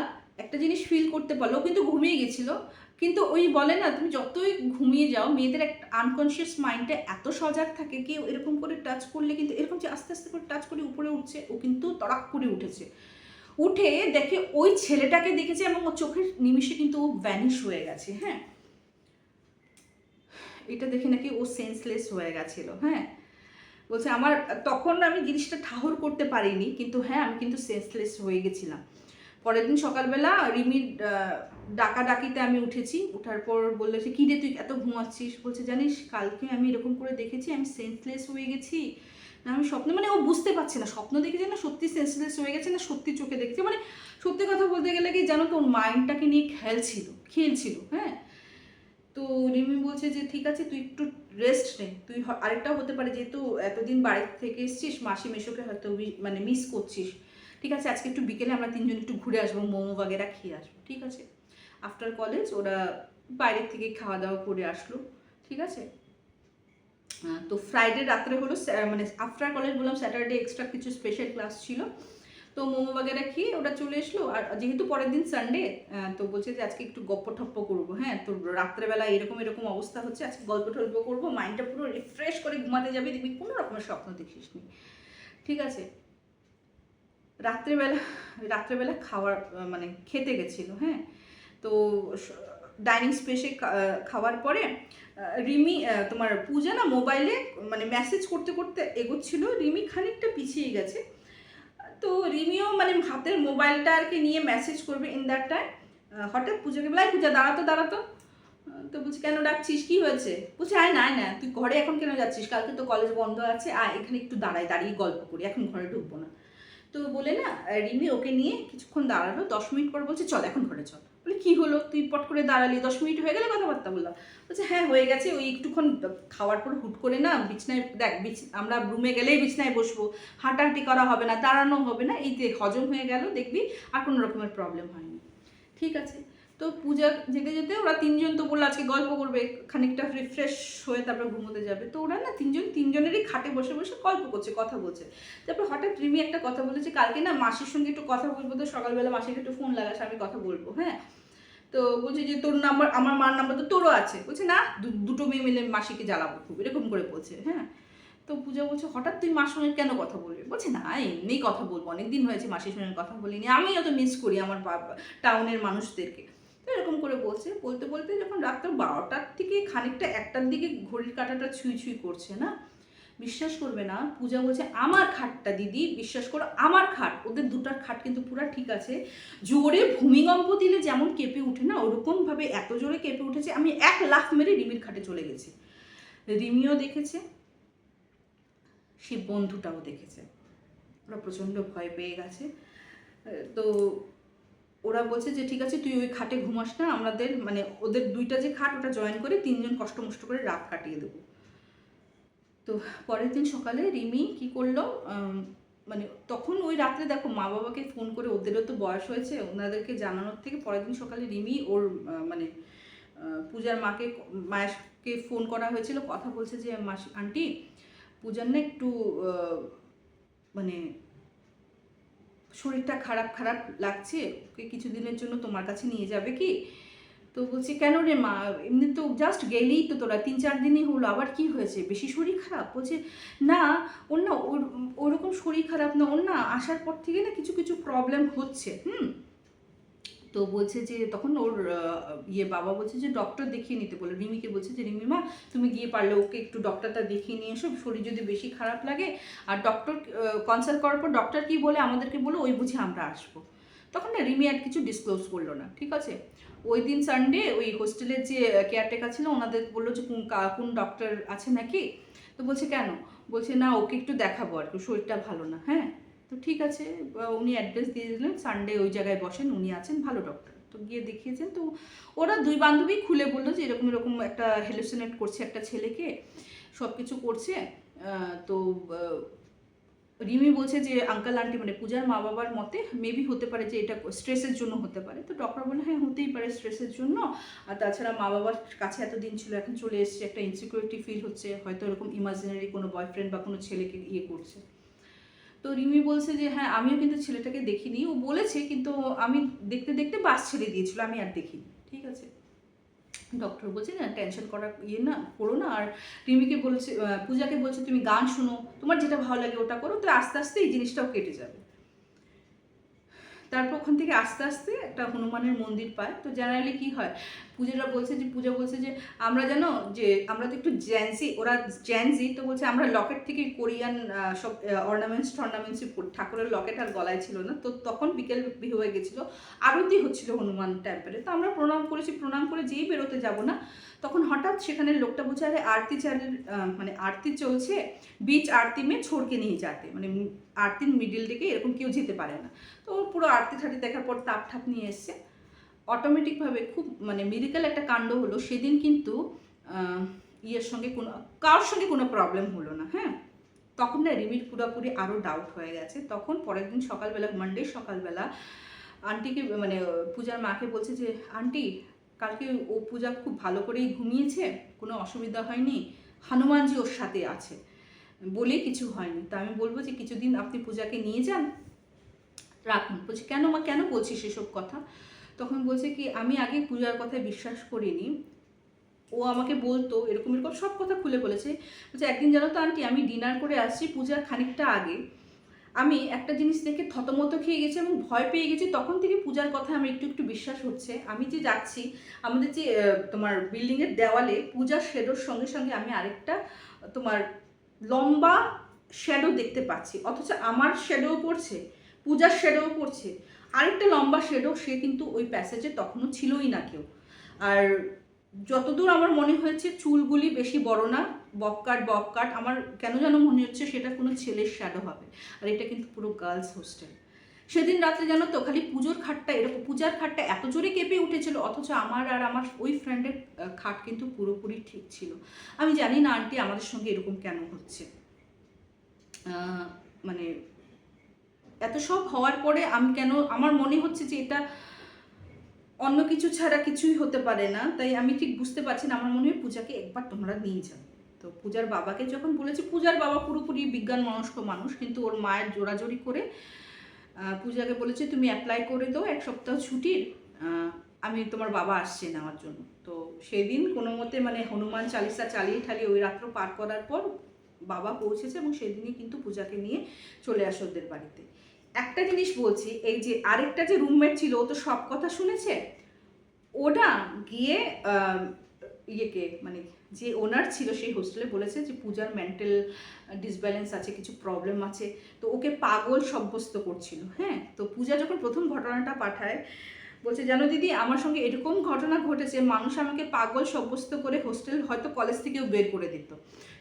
একটা জিনিস ফিল করতে পারলো, কিন্তু ঘুমিয়ে গেছিলো। কিন্তু ওই বলে না, তুমি যতই ঘুমিয়ে যাও মেয়েদের একটা আনকনসিয়াস মাইন্ডে এত সজাগ থাকে কি এরকম করে টাচ করলে কিন্তু এরকম যে আস্তে আস্তে করে টাচ করে উপরে উঠছে, ও কিন্তু তড়াক করে উঠেছে, উঠে দেখে ওই ছেলেটাকে দেখেছে এবং ওর চোখের নিমিষে কিন্তু ও ভ্যানিশ হয়ে গেছে। হ্যাঁ, এটা দেখে নাকি ও সেন্সলেস হয়ে গেছিলো। হ্যাঁ, বলছে আমার তখন আমি জিনিসটা ঠাহর করতে পারিনি, কিন্তু হ্যাঁ আমি কিন্তু সেন্সলেস হয়ে গেছিলাম। পরের দিন সকালবেলা রিমির ডাকাডাকিতে আমি উঠেছি, ওঠার পর বললো যে কী রে তুই এত ঘুমাচ্ছিস? বলছে জানিস কালকে আমি এরকম করে দেখেছি, আমি সেন্সলেস হয়ে গেছি, না আমি স্বপ্ন মানে ও বুঝতে পারছে না স্বপ্ন দেখেছে না সত্যি সেন্সলেস হয়ে গেছে না সত্যি চোখে দেখছে। মানে সত্যি কথা বলতে গেলে কি জানো তো, ওর মাইন্ডটাকে নিয়ে খেলছিল। হ্যাঁ, তো রিমি বলছে যে ঠিক আছে তুই একটু রেস্ট নে, তুই আরেকটাও হতে পারে যেহেতু এতদিন বাড়ি থেকে এসছিস, মাসি মেশোকে হয়তো মানে মিস করছিস, ঠিক আছে আজকে একটু বিকেলে আমরা তিনজন একটু ঘুরে আসবো, মোমো বাগেরা খেয়ে আসবো। ঠিক আছে, আফটার কলেজ ওরা বাইরের থেকে খাওয়া দাওয়া করে আসলো। ঠিক আছে, তো ফ্রাইডে রাত্রে হলো, মানে আফটার কলেজ বললাম, স্যাটারডে এক্সট্রা কিছু স্পেশাল ক্লাস ছিল, তো মোমো বাগেরা খেয়ে ওরা চলে এসলো। আর যেহেতু পরের দিন সানডে, তো বলছে যে আজকে একটু গপ্প ঠপ্প করবো। হ্যাঁ, তো রাত্রেবেলা এরকম অবস্থা হচ্ছে, আজকে গল্প টল্প করবো, মাইন্ডটা পুরো রিফ্রেশ করে ঘুমাতে যাবে, দেখবি কোনো রকমের স্বপ্ন দেখিস নি। ঠিক আছে, রাত্রেবেলা খাওয়ার মানে খেতে গেছিলো। হ্যাঁ, তো ডাইনিং স্পেসে খাওয়ার পরে রিমি তোমার পূজা না মোবাইলে মানে মেসেজ করতে করতে এগোচ্ছিল, রিমি খানিকটা পিছিয়ে গেছে। তো রিমিও মানে হাতের মোবাইলটা আর কি নিয়ে মেসেজ করবে, ইন দ্যাট টাইম হঠাৎ পূজাকে বলে পূজা দাঁড়াতো। তো বলছি কেন ডাকছিস, কি হয়েছে? বলছে আয় না তুই ঘরে এখন কেন যাচ্ছিস, কালকে তো কলেজ বন্ধ আছে, আয় এখানে একটু দাঁড়িয়ে গল্প করি, এখন ঘরে ঢুকবো না। তো বলে না রিমি ওকে নিয়ে কিছুক্ষণ দাঁড়ালো, 10 মিনিট পর বলছে চল এখন ঘরে চল। বলে কি হলো, তুই পট করে দাঁড়ালি, 10 মিনিট হয়ে গেলে কথাবার্তা বললাম? বলছে হ্যাঁ হয়ে গেছে, ওই একটুক্ষণ খাওয়ার পর হুট করে না বিছনায় দেখ, আমরা রুমে গেলেই বিছনায় বসবো, হাঁটাহাঁটি করা হবে না, দাঁড়ানো হবে না, এই যে হজম হয়ে গেল দেখবি, আর কোনো রকমের প্রবলেম হয়নি। ঠিক আছে, তো পূজা যেতে যেতে ওরা তিনজন তো বললো আজকে গল্প করবে, খানিকটা রিফ্রেশ হয়ে তারপর ঘুমোতে যাবে। তো ওরা না তিনজনেরই খাটে বসে বসে গল্প করছে, কথা বলছে। তারপর হঠাৎ রিমি একটা কথা বলেছে, কালকে না মাসির সঙ্গে একটু কথা বলবো, তো সকালবেলা মাসিকে একটু ফোন লাগাস, আমি কথা বলবো। হ্যাঁ, তো বলছে যে তোর নাম্বার, আমার মার নাম্বার তো তোরও আছে। বলছে না, দুটো মেয়ে মিলে মাসিকে জ্বালাবো খুব, এরকম করে বলছে। হ্যাঁ, তো পূজা বলছে হঠাৎ তুই মার সঙ্গে কেন কথা বলবি? বলছে না এমনি কথা বলবো, অনেকদিন হয়েছে মাসির সঙ্গে কথা বলিনি, আমিও তো মিস করি আমার টাউনের মানুষদেরকে। তো এরকম করে বলতে বলতে যখন রাত্র 12টার থেকে খানিকটা 1টার দিকে ঘড়ির কাঁটাটা ছুঁই করছে না, বিশ্বাস করবে না, পূজা বলছে আমার খাটটা দিদি, বিশ্বাস করো আমার খাট, ওদের দুটার খাট কিন্তু পুরো ঠিক আছে, জোরে ভূমিকম্প দিলে যেমন কেঁপে উঠে না ওরকমভাবে এত জোরে কেঁপে উঠেছে, আমি এক লাফ মেরে রিমির খাটে চলে গেছি। রিমিও দেখেছে, সে বন্ধুটাও দেখেছে, ওরা প্রচণ্ড ভয় পেয়ে গেছে। তো ওরা বলছে যে ঠিক আছে তুই ওই খাটে ঘুমাস না, আমাদের মানে ওদের দুইটা যে খাট ওটা জয়েন করে 3জন কষ্ট মষ্ট করে রাত কাটিয়ে দেবো। তো পরের দিন সকালে রিমি কি করলো, মানে তখন ওই রাত্রে দেখো মা বাবাকে ফোন করে, ওদেরও তো বয়স হয়েছে, ওনাদেরকে জানানোর থেকে পরের দিন সকালে রিমি ওর মানে পূজার মায়েরকে ফোন করা হয়েছিল, কথা বলছে যে মাসি আন্টি পূজার না একটু মানে শরীরটা খারাপ খারাপ লাগছে, ওকে কিছুদিনের জন্য তোমার কাছে নিয়ে যাবে কি? তো বলছি কেন রে মা, এমনি তো জাস্ট গেলেই তো তোরা 3-4 দিনই হলো, আবার কি হয়েছে, বেশি শরীর খারাপ? বলছে না ওর না ওরকম শরীর খারাপ না, ওর না আসার পর থেকে না কিছু কিছু প্রবলেম হচ্ছে। তো বলছে যে তখন ওর বাবা বলছে যে ডক্টর দেখিয়ে নিতে বলে, রিমিকে বলছে যে রিমি মা তুমি গিয়ে পারলে ওকে একটু ডক্টরটা দেখিয়ে নিয়ে এসো, শরীর যদি বেশি খারাপ লাগে, আর ডক্টর কনসাল্ট করার পর ডক্টর কি বলে আমাদেরকে বলো, ওই বুঝে আমরা আসবো। তখন না রিমি আর কিছু ডিসক্লোজ করলো না, ঠিক আছে। ওই দিন সানডে ওই হোস্টেলের যে কেয়ারটেকার ছিল ওনাদের বললো যে কোন ডক্টর আছে নাকি, তো বলছে কেন, বলছে না ওকে একটু দেখাবো আর কি, শরীরটা ভালো না। হ্যাঁ, তো ঠিক আছে, উনি অ্যাড্রেস দিয়ে দিলেন, সানডে ওই জায়গায় বসেন, উনি আছেন ভালো ডক্টর, তো গিয়ে দেখিয়েছেন। তো ওরা দুই বান্ধবী খুলে বললো যে এরকম এরকম একটা হেলুসিনেট করছে একটা ছেলেকে, সব কিছু করছে। তো রিমি বলছে যে আঙ্কাল আন্টি মানে পূজার মা বাবার মতে মেবি হতে পারে যে এটা স্ট্রেসের জন্য হতে পারে। তো ডক্টর বলে হ্যাঁ হতেই পারে স্ট্রেসের জন্য, আর তাছাড়া মা বাবার কাছে এতদিন ছিল, এখন চলে এসছে, একটা ইনসিকিউরিটি ফিল হচ্ছে, হয়তো এরকম ইমাজিনারি কোনো বয়ফ্রেন্ড বা কোনো ছেলেকে ইয়ে করছে। তো রিমি বলছে যে হ্যাঁ আমিও কিন্তু ছেলেটাকে দেখিনি, ও বলেছে কিন্তু আমি দেখতে দেখতে বাস ছেড়ে দিয়েছিল, আমি আর দেখিনি। ঠিক আছে, ডক্টর বলছে না টেনশন করার না করো না, আর রিমিকে বলছে পূজাকে বলছে তুমি গান শুনো, তোমার যেটা ভালো লাগে ওটা করো, তো আস্তে আস্তে এই জিনিসটাও কেটে যাবে। তারপর ওখান থেকে আস্তে আস্তে একটা হনুমানের মন্দির পায়। তো জেনারেলি কি হয়, পূজা বলছে যে আমরা জানো যে আমরা তো একটু জ্যানজি, ওরা জ্যানজি, তো বলছে আমরা লকেট থেকে কোরিয়ান সব টর্নামেন্টসই ঠাকুরের লকেট আর গলায় ছিল না। তো তখন বিকেল হয়ে গেছিলো, আরতি হচ্ছিল হনুমান টেম্পলে, তো আমরা প্রণাম করেছি, প্রণাম করে যেই বেরোতে যাব না, তখন হঠাৎ সেখানে লোকটা বলছে আরে আরতি মানে আরতি চলছে, বিচ আরতি মে ছোড়কে নিয়ে যাতে, মানে আরতির মিডিল দিকে এরকম কেউ যেতে পারে না। তো পুরো আরতি ঠাটি দেখার পর তাপ ঠাপ নিয়ে এসছে, অটোমেটিকভাবে খুব মানে মিরাকেল একটা কাণ্ড হলো। সেদিন কিন্তু ইয়ের সঙ্গে কারোর সঙ্গে কোনো প্রবলেম হলো না। হ্যাঁ, তখন না রিমির পুরোপুরি আরও ডাউট হয়ে গেছে। তখন পরের দিন সকালবেলা, মানডে সকালবেলা আন্টিকে মানে পূজার মাকে বলছে যে আন্টি কালকে ও পূজা খুব ভালো করেই ঘুমিয়েছে, কোনো অসুবিধা হয়নি, হনুমানজি ওর সাথে আছে বলে কিছু হয়নি। তো আমি বলবো যে কিছুদিন আপনি পূজাকে নিয়ে যান, রাখুন। বলছে কেন মা, কেন বলছিস সেসব কথা? তখন বলছে কি আমি আগে পূজার কথায় বিশ্বাস করিনি, ও আমাকে বলতো এরকম এরকম সব কথা খুলে বলেছে। বলছে একদিন জানো তো আন্টি, আমি ডিনার করে আসছি পূজার খানিকটা আগে, আমি একটা জিনিস দেখে থতমত খেয়ে গেছি এবং ভয় পেয়ে গেছি, তখন থেকে পূজার কথা আমি একটু একটু বিশ্বাস হচ্ছে। আমি যে যাচ্ছি আমাদের যে তোমার বিল্ডিংয়ের দেওয়ালে পূজার শ্যাডোর সঙ্গে সঙ্গে আমি আরেকটা তোমার লম্বা শ্যাডো দেখতে পাচ্ছি, অথচ আমার শ্যাডোও পড়ছে, পূজার শ্যাডোও পড়ছে, আরেকটা লম্বা শ্যাডো, সে কিন্তু ওই প্যাসেজে তখনও ছিলই না কেউ। আর যতদূর আমার মনে হয়েছে চুলগুলি বেশি বড় না, বব কাট আমার কেন যেন মনে হচ্ছে সেটা কোনো ছেলের শ্যাডো হবে, আর এটা কিন্তু পুরো গার্লস হোস্টেল। সেদিন রাত্রে জানো তো খালি পূজার খাটটা এত জোরে কেঁপে উঠেছিল, অথচ আমার আর আমার ওই ফ্রেন্ডের খাট কিন্তু পুরোপুরি ঠিক ছিল। আমি জানি না আন্টি আমাদের সঙ্গে এরকম কেন হচ্ছে, মানে এত সব হওয়ার পরে আমি কেন, আমার মনে হচ্ছে যে এটা অন্য কিছু ছাড়া কিছুই হতে পারে না, তাই আমি ঠিক বুঝতে পারছি না। আমার মনে হয় পূজাকে একবার তোমরা নিয়ে যাও। তো পূজার বাবাকে যখন বলেছি, পূজার বাবা পুরোপুরি বিজ্ঞান মনস্ক মানুষ, কিন্তু ওর মায়ের জোরাজোরি করে পূজাকে বলেছে তুমি অ্যাপ্লাই করে দাও 1 সপ্তাহ ছুটির, আমি তোমার বাবা আসছে নেওয়ার জন্য। তো সেদিন কোনো মতে মানে হনুমান চালিসা চালিয়ে ঠালিয়ে ওই রাত্র পার করার পর বাবা পৌঁছেছে, এবং সেদিনই কিন্তু পূজাকে নিয়ে চলে আসে ওদের বাড়িতে। একটা জিনিস বলছি, এই যে আরেকটা যে রুমমেট ছিল ও তো সব কথা শুনেছে, ওটা গিয়ে ইয়েকে মানে যে ওনার ছিল সেই হোস্টেলে বলেছে যে পূজার মেন্টাল ডিসব্যালেন্স আছে, কিছু প্রবলেম আছে, তো ওকে পাগল সাব্যস্ত করছিল। হ্যাঁ, তো পূজা যখন প্রথম ঘটনাটা পাঠায়, বলছে জানো দিদি আমার সঙ্গে এরকম ঘটনা ঘটেছে, মানুষ আমাকে পাগল সাব্যস্ত করে হোস্টেল হয়তো কলেজ থেকেও বের করে দিত।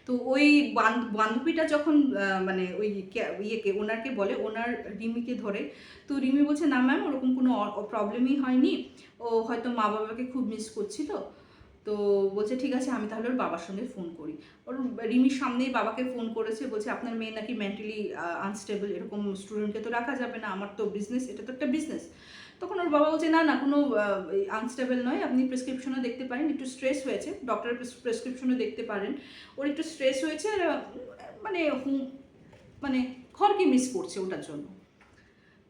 তো ওই বান্ধবীটা যখন মানে ওই ইয়েকে ওনাকে বলে, ওনার রিমিকে ধরে, তো রিমি বলছে না ম্যাম ওরকম কোনো প্রবলেমই হয়নি, ও হয়তো মা বাবাকে খুব মিস করছিল। তো বলছে ঠিক আছে আমি তাহলে ওর বাবার সঙ্গে ফোন করি। ওর রিমির সামনেই বাবাকে ফোন করেছে, বলছে আপনার মেয়ে নাকি মেন্টালি আনস্টেবল, এরকম স্টুডেন্টকে তো রাখা যাবে না, আমার তো বিজনেস, এটা তো একটা বিজনেস। তখন ওর বাবা বলছে না না কোনো আনস্টেবল নয়, আপনি প্রেসক্রিপশনও দেখতে পারেন, একটু স্ট্রেস হয়েছে, ডক্টরের প্রেসক্রিপশনও দেখতে পারেন, ওর একটু স্ট্রেস হয়েছে, মানে মানে ঘরকে মিস করছে ওটার জন্য।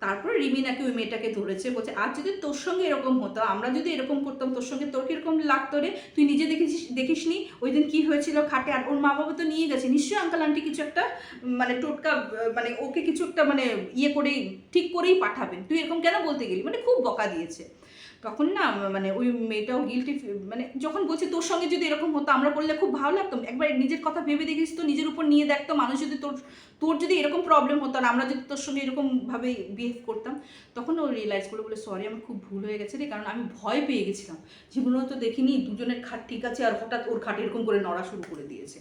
তারপর রিমি নাকি ওই মেয়েটাকে ধরেছে, বলছে আর যদি তোর সঙ্গে এরকম হতো, আমরা যদি এরকম করতাম তোর সঙ্গে, তোর কিরকম লাগতো রে, তুই নিজে দেখিসনি ওই দিন কী হয়েছিল খাটে, আর ওর মা বাবা তো নিয়ে গেছে, নিশ্চয়ই আঙ্কাল আন্টি কিছু একটা মানে টোটকা মানে ওকে কিছু একটা মানে ইয়ে করেই ঠিক করেই পাঠাবেন, তুই এরকম কেন বলতে গেলি, মানে খুব বকা দিয়েছে। তখন না মানে ওই মেয়েটাও গিলটি, মানে যখন বলছে তোর সঙ্গে যদি এরকম হতো আমরা করলে খুব ভালো লাগতো, একবার নিজের কথা ভেবে দেখিস তো, নিজের উপর নিয়ে দেখতো, মানুষ যদি তোর যদি এরকম প্রবলেম হতো আর আমরা যদি তোর সঙ্গে এরকমভাবে বিহেভ করতাম। তখন ও রিয়েলাইজ করলো, বলে সরি আমার খুব ভুল হয়ে গেছে রে, কারণ আমি ভয় পেয়ে গেছিলাম, জীবনেও তো দেখিনি দুজনের খাট ঠিক আছে আর হঠাৎ ওর খাট এরকম করে নড়া শুরু করে দিয়েছে।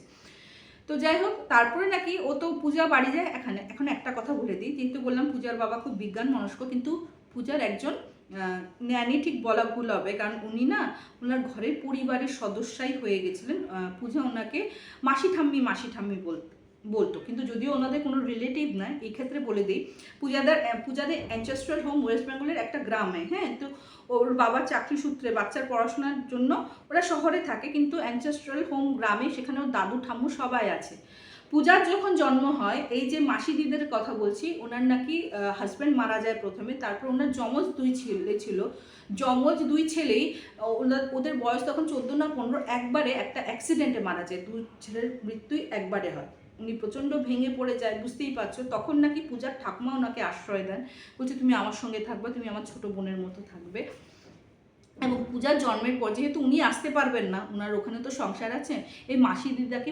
তো যাই হোক, তারপরে নাকি ও তো পূজা বাড়ি যায়। এখন একটা কথা বলে দিই, যেহেতু বললাম পূজার বাবা খুব বিজ্ঞান মনস্ক, কিন্তু পূজার একজন ন্যানি ঠিক বলা ভুল হবে, কারণ উনি না ওনার ঘরের পরিবারের সদস্যই হয়ে গেছিলেন। পূজা ওনাকে মাসি ঠাম্মি বলতো, কিন্তু যদিও ওনাদের কোনো রিলেটিভ নয়। এই ক্ষেত্রে বলে দিই, পূজাদের অ্যানচেস্ট্রাল হোম ওয়েস্ট বেঙ্গলের একটা গ্রামে, হ্যাঁ। তো ওর বাবার চাকরি সূত্রে বাচ্চার পড়াশোনার জন্য ওরা শহরে থাকে, কিন্তু অ্যানচেস্ট্রাল হোম গ্রামে, সেখানে ওর দাদু ঠাম্মু সবাই আছে। পূজার যখন জন্ম হয়, এই যে মাসি দিদের কথা বলছি, ওনার নাকি হাজব্যান্ড মারা যায় প্রথমে, তারপর ওনার যমজ দুই ছেলে ছিল, যমজ দুই ছেলেই ওদের বয়স তখন 14 না 15, একবারে একটা অ্যাক্সিডেন্টে মারা যায়, দুই ছেলের মৃত্যুই একবারে হয়। উনি প্রচণ্ড ভেঙে পড়ে যায়, বুঝতেই পারছো। তখন নাকি পূজার ঠাকুমা ওনাকে আশ্রয় দেন, বলছে তুমি আমার সঙ্গে থাকবে, তুমি আমার ছোট বোনের মতো থাকবে। এবং পূজার জন্মের পর যেহেতু উনি আসতে পারবেন না, ওনার ওখানে তো সংসার আছে, এই মাসি দিদাকে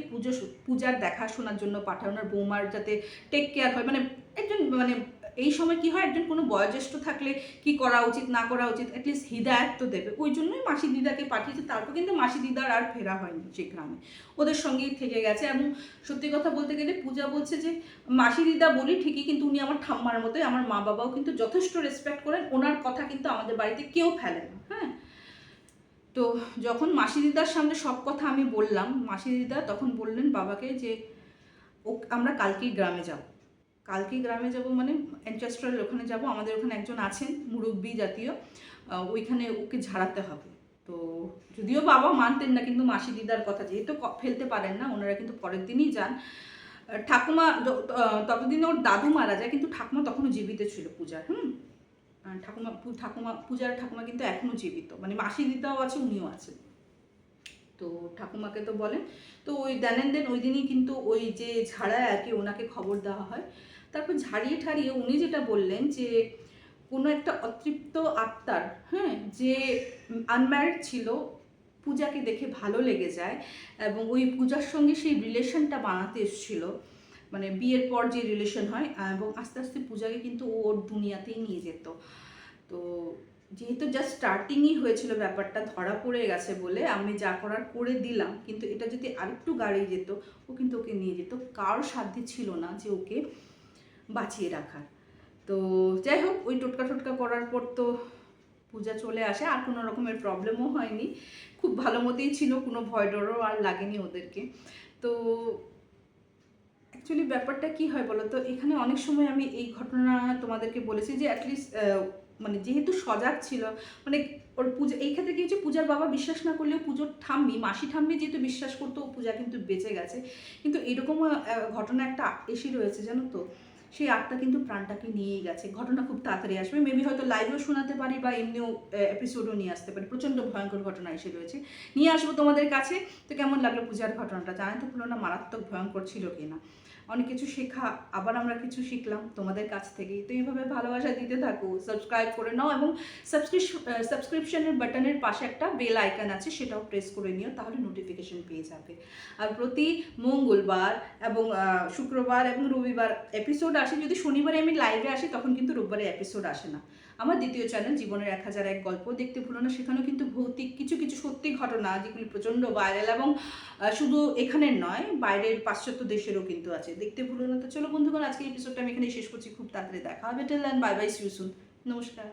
পূজার দেখাশোনার জন্য পাঠায়, ওনার বৌমার যাতে টেক কেয়ার হয়। মানে একজন মানে এই সময় কি হয়, একজন কোনো বয়োজ্যেষ্ঠ থাকলে কি করা উচিত না করা উচিত অ্যাটলিস্ট হিদায়ত তো দেবে, ওই জন্যই মাসি দিদাকে পাঠিয়েছে। তারপর কিন্তু মাসি দিদার আর ফেরা হয়নি সেই গ্রামে, ওদের সঙ্গেই থেকে গেছে। এবং সত্যি কথা বলতে গেলে পূজা বলছে যে মাসি দিদা বলি ঠিকই, কিন্তু উনি আমার ঠাম্মার মতোই, আমার মা বাবাও কিন্তু যথেষ্ট রেসপেক্ট করেন, ওনার কথা কিন্তু আমাদের বাড়িতে কেউ ফেলে না, হ্যাঁ। তো যখন মাসি দিদার সামনে সব কথা আমি বললাম, মাসি দিদা তখন বললেন বাবাকে যে আমরা কালকেই গ্রামে যাব, কালকেই গ্রামে যাব, মানে অ্যানচেস্ট্রাল ওখানে যাব, আমাদের ওখানে একজন আছেন মুরব্বী জাতীয়, ওইখানে ওকে ঝাড়াতে হবে। তো যদিও বাবা মানতেন না, কিন্তু মাসি দিদার কথা যেহেতু ফেলতে পারেন না, ওনারা কিন্তু পরের দিনই যান। ঠাকুমা ততদিনে ওর দাদু মারা যায়, কিন্তু ঠাকুমা তখনও জীবিত ছিল পূজার, পূজার ঠাকুমা কিন্তু এখনও জীবিত, মানে মাসি দিদাও আছে, উনিও আছেন। তো ঠাকুমাকে তো বলেন, তো ওই দেন ওই দিনই কিন্তু ওই যে ঝাড়ায় আর কি ওনাকে খবর দেওয়া হয়। তারপর ঝাড়িয়ে ঠাড়িয়ে উনি যেটা বললেন যে কোনো একটা অতৃপ্ত আত্মার, হ্যাঁ, যে আনম্যারিড ছিল, পূজাকে দেখে ভালো লেগে যায় এবং ওই পূজার সঙ্গে সেই রিলেশনটা বানাতে এসেছিল, মানে বিয়ের পর যে রিলেশন হয়, এবং আস্তে আস্তে পূজাকে কিন্তু ওর দুনিয়াতেই নিয়ে যেত। তো যেহেতু জাস্ট স্টার্টিংই হয়েছিল, ব্যাপারটা ধরা পড়ে গেছে বলে আমি যা করার করে দিলাম, কিন্তু এটা যদি আরেকটু গাড়িয়ে যেত, ও কিন্তু ওকে নিয়ে যেত, কারোর সাধ্যে ছিল না যে ওকে বাঁচিয়ে রাখার। তো যাই হোক, ওই টোটকা করার পর তো পূজা চলে আসে, আর কোনো রকমের প্রবলেমও হয়নি, খুব ভালো মতেই ছিল, কোনো ভয় ডরও আর লাগেনি ওদেরকে। তো অ্যাকচুয়ালি ব্যাপারটা কি হয় বলো তো, এখানে অনেক সময় আমি এই ঘটনা তোমাদেরকে বলেছি যে অ্যাটলিস্ট মানে যেহেতু সজাগ ছিল, মানে ওর পূজা, এই ক্ষেত্রে কি হচ্ছে, পূজার বাবা বিশ্বাস না করলেও পুজোর মাসি ঠাম্মি যেহেতু বিশ্বাস করতো, পূজা কিন্তু বেঁচে গেছে। কিন্তু এরকম ঘটনা একটা এসে রয়েছে জানো তো, সেই আত্মা কিন্তু প্রাণটাকে নিয়েই গেছে। ঘটনা খুব তাড়াতাড়ি আসবে, মেবি হয়তো লাইভেও শোনাতে পারি বা এমনিও এপিসোডও নিয়ে আসতে পারি, প্রচণ্ড ভয়ঙ্কর ঘটনা এসে রয়েছে, নিয়ে আসবো তোমাদের কাছে। তো কেমন লাগলো পূজার ঘটনাটা, জানাতে ভুলো না, মারাত্মক ভয়ঙ্কর ছিল কিনা। অনেক কিছু শেখা, আবার আমরা কিছু শিখলাম তোমাদের কাছ থেকেই। তো এইভাবে ভালোবাসা দিতে থাকো, সাবস্ক্রাইব করে নাও, এবং সাবস্ক্রিপশনের বাটনের পাশে একটা বেল আইকন আছে, সেটাও প্রেস করে নিও, তাহলে নোটিফিকেশন পেয়ে যাবে। আর প্রতি মঙ্গলবার এবং শুক্রবার এবং রবিবার এপিসোড আসে, যদি শনিবারে আমি লাইভে আসি তখন কিন্তু রোববারে এপিসোড আসে না। আমার দ্বিতীয় চ্যানেল জীবনের 1001 গল্প দেখতে ভুলো না, সেখানেও কিন্তু ভৌতিক কিছু কিছু সত্যি ঘটনা যেগুলি প্রচণ্ড ভাইরাল এবং শুধু এখানের নয় বাইরের পাশ্চাত্য দেশেরও কিন্তু আছে, দেখতে ভুলো না। তো চলো বন্ধুগণ, আজকের এপিসোডটা আমি এখানে শেষ করছি, খুব তাড়াতাড়ি দেখা হবে। Till then bye bye, see you soon, নমস্কার।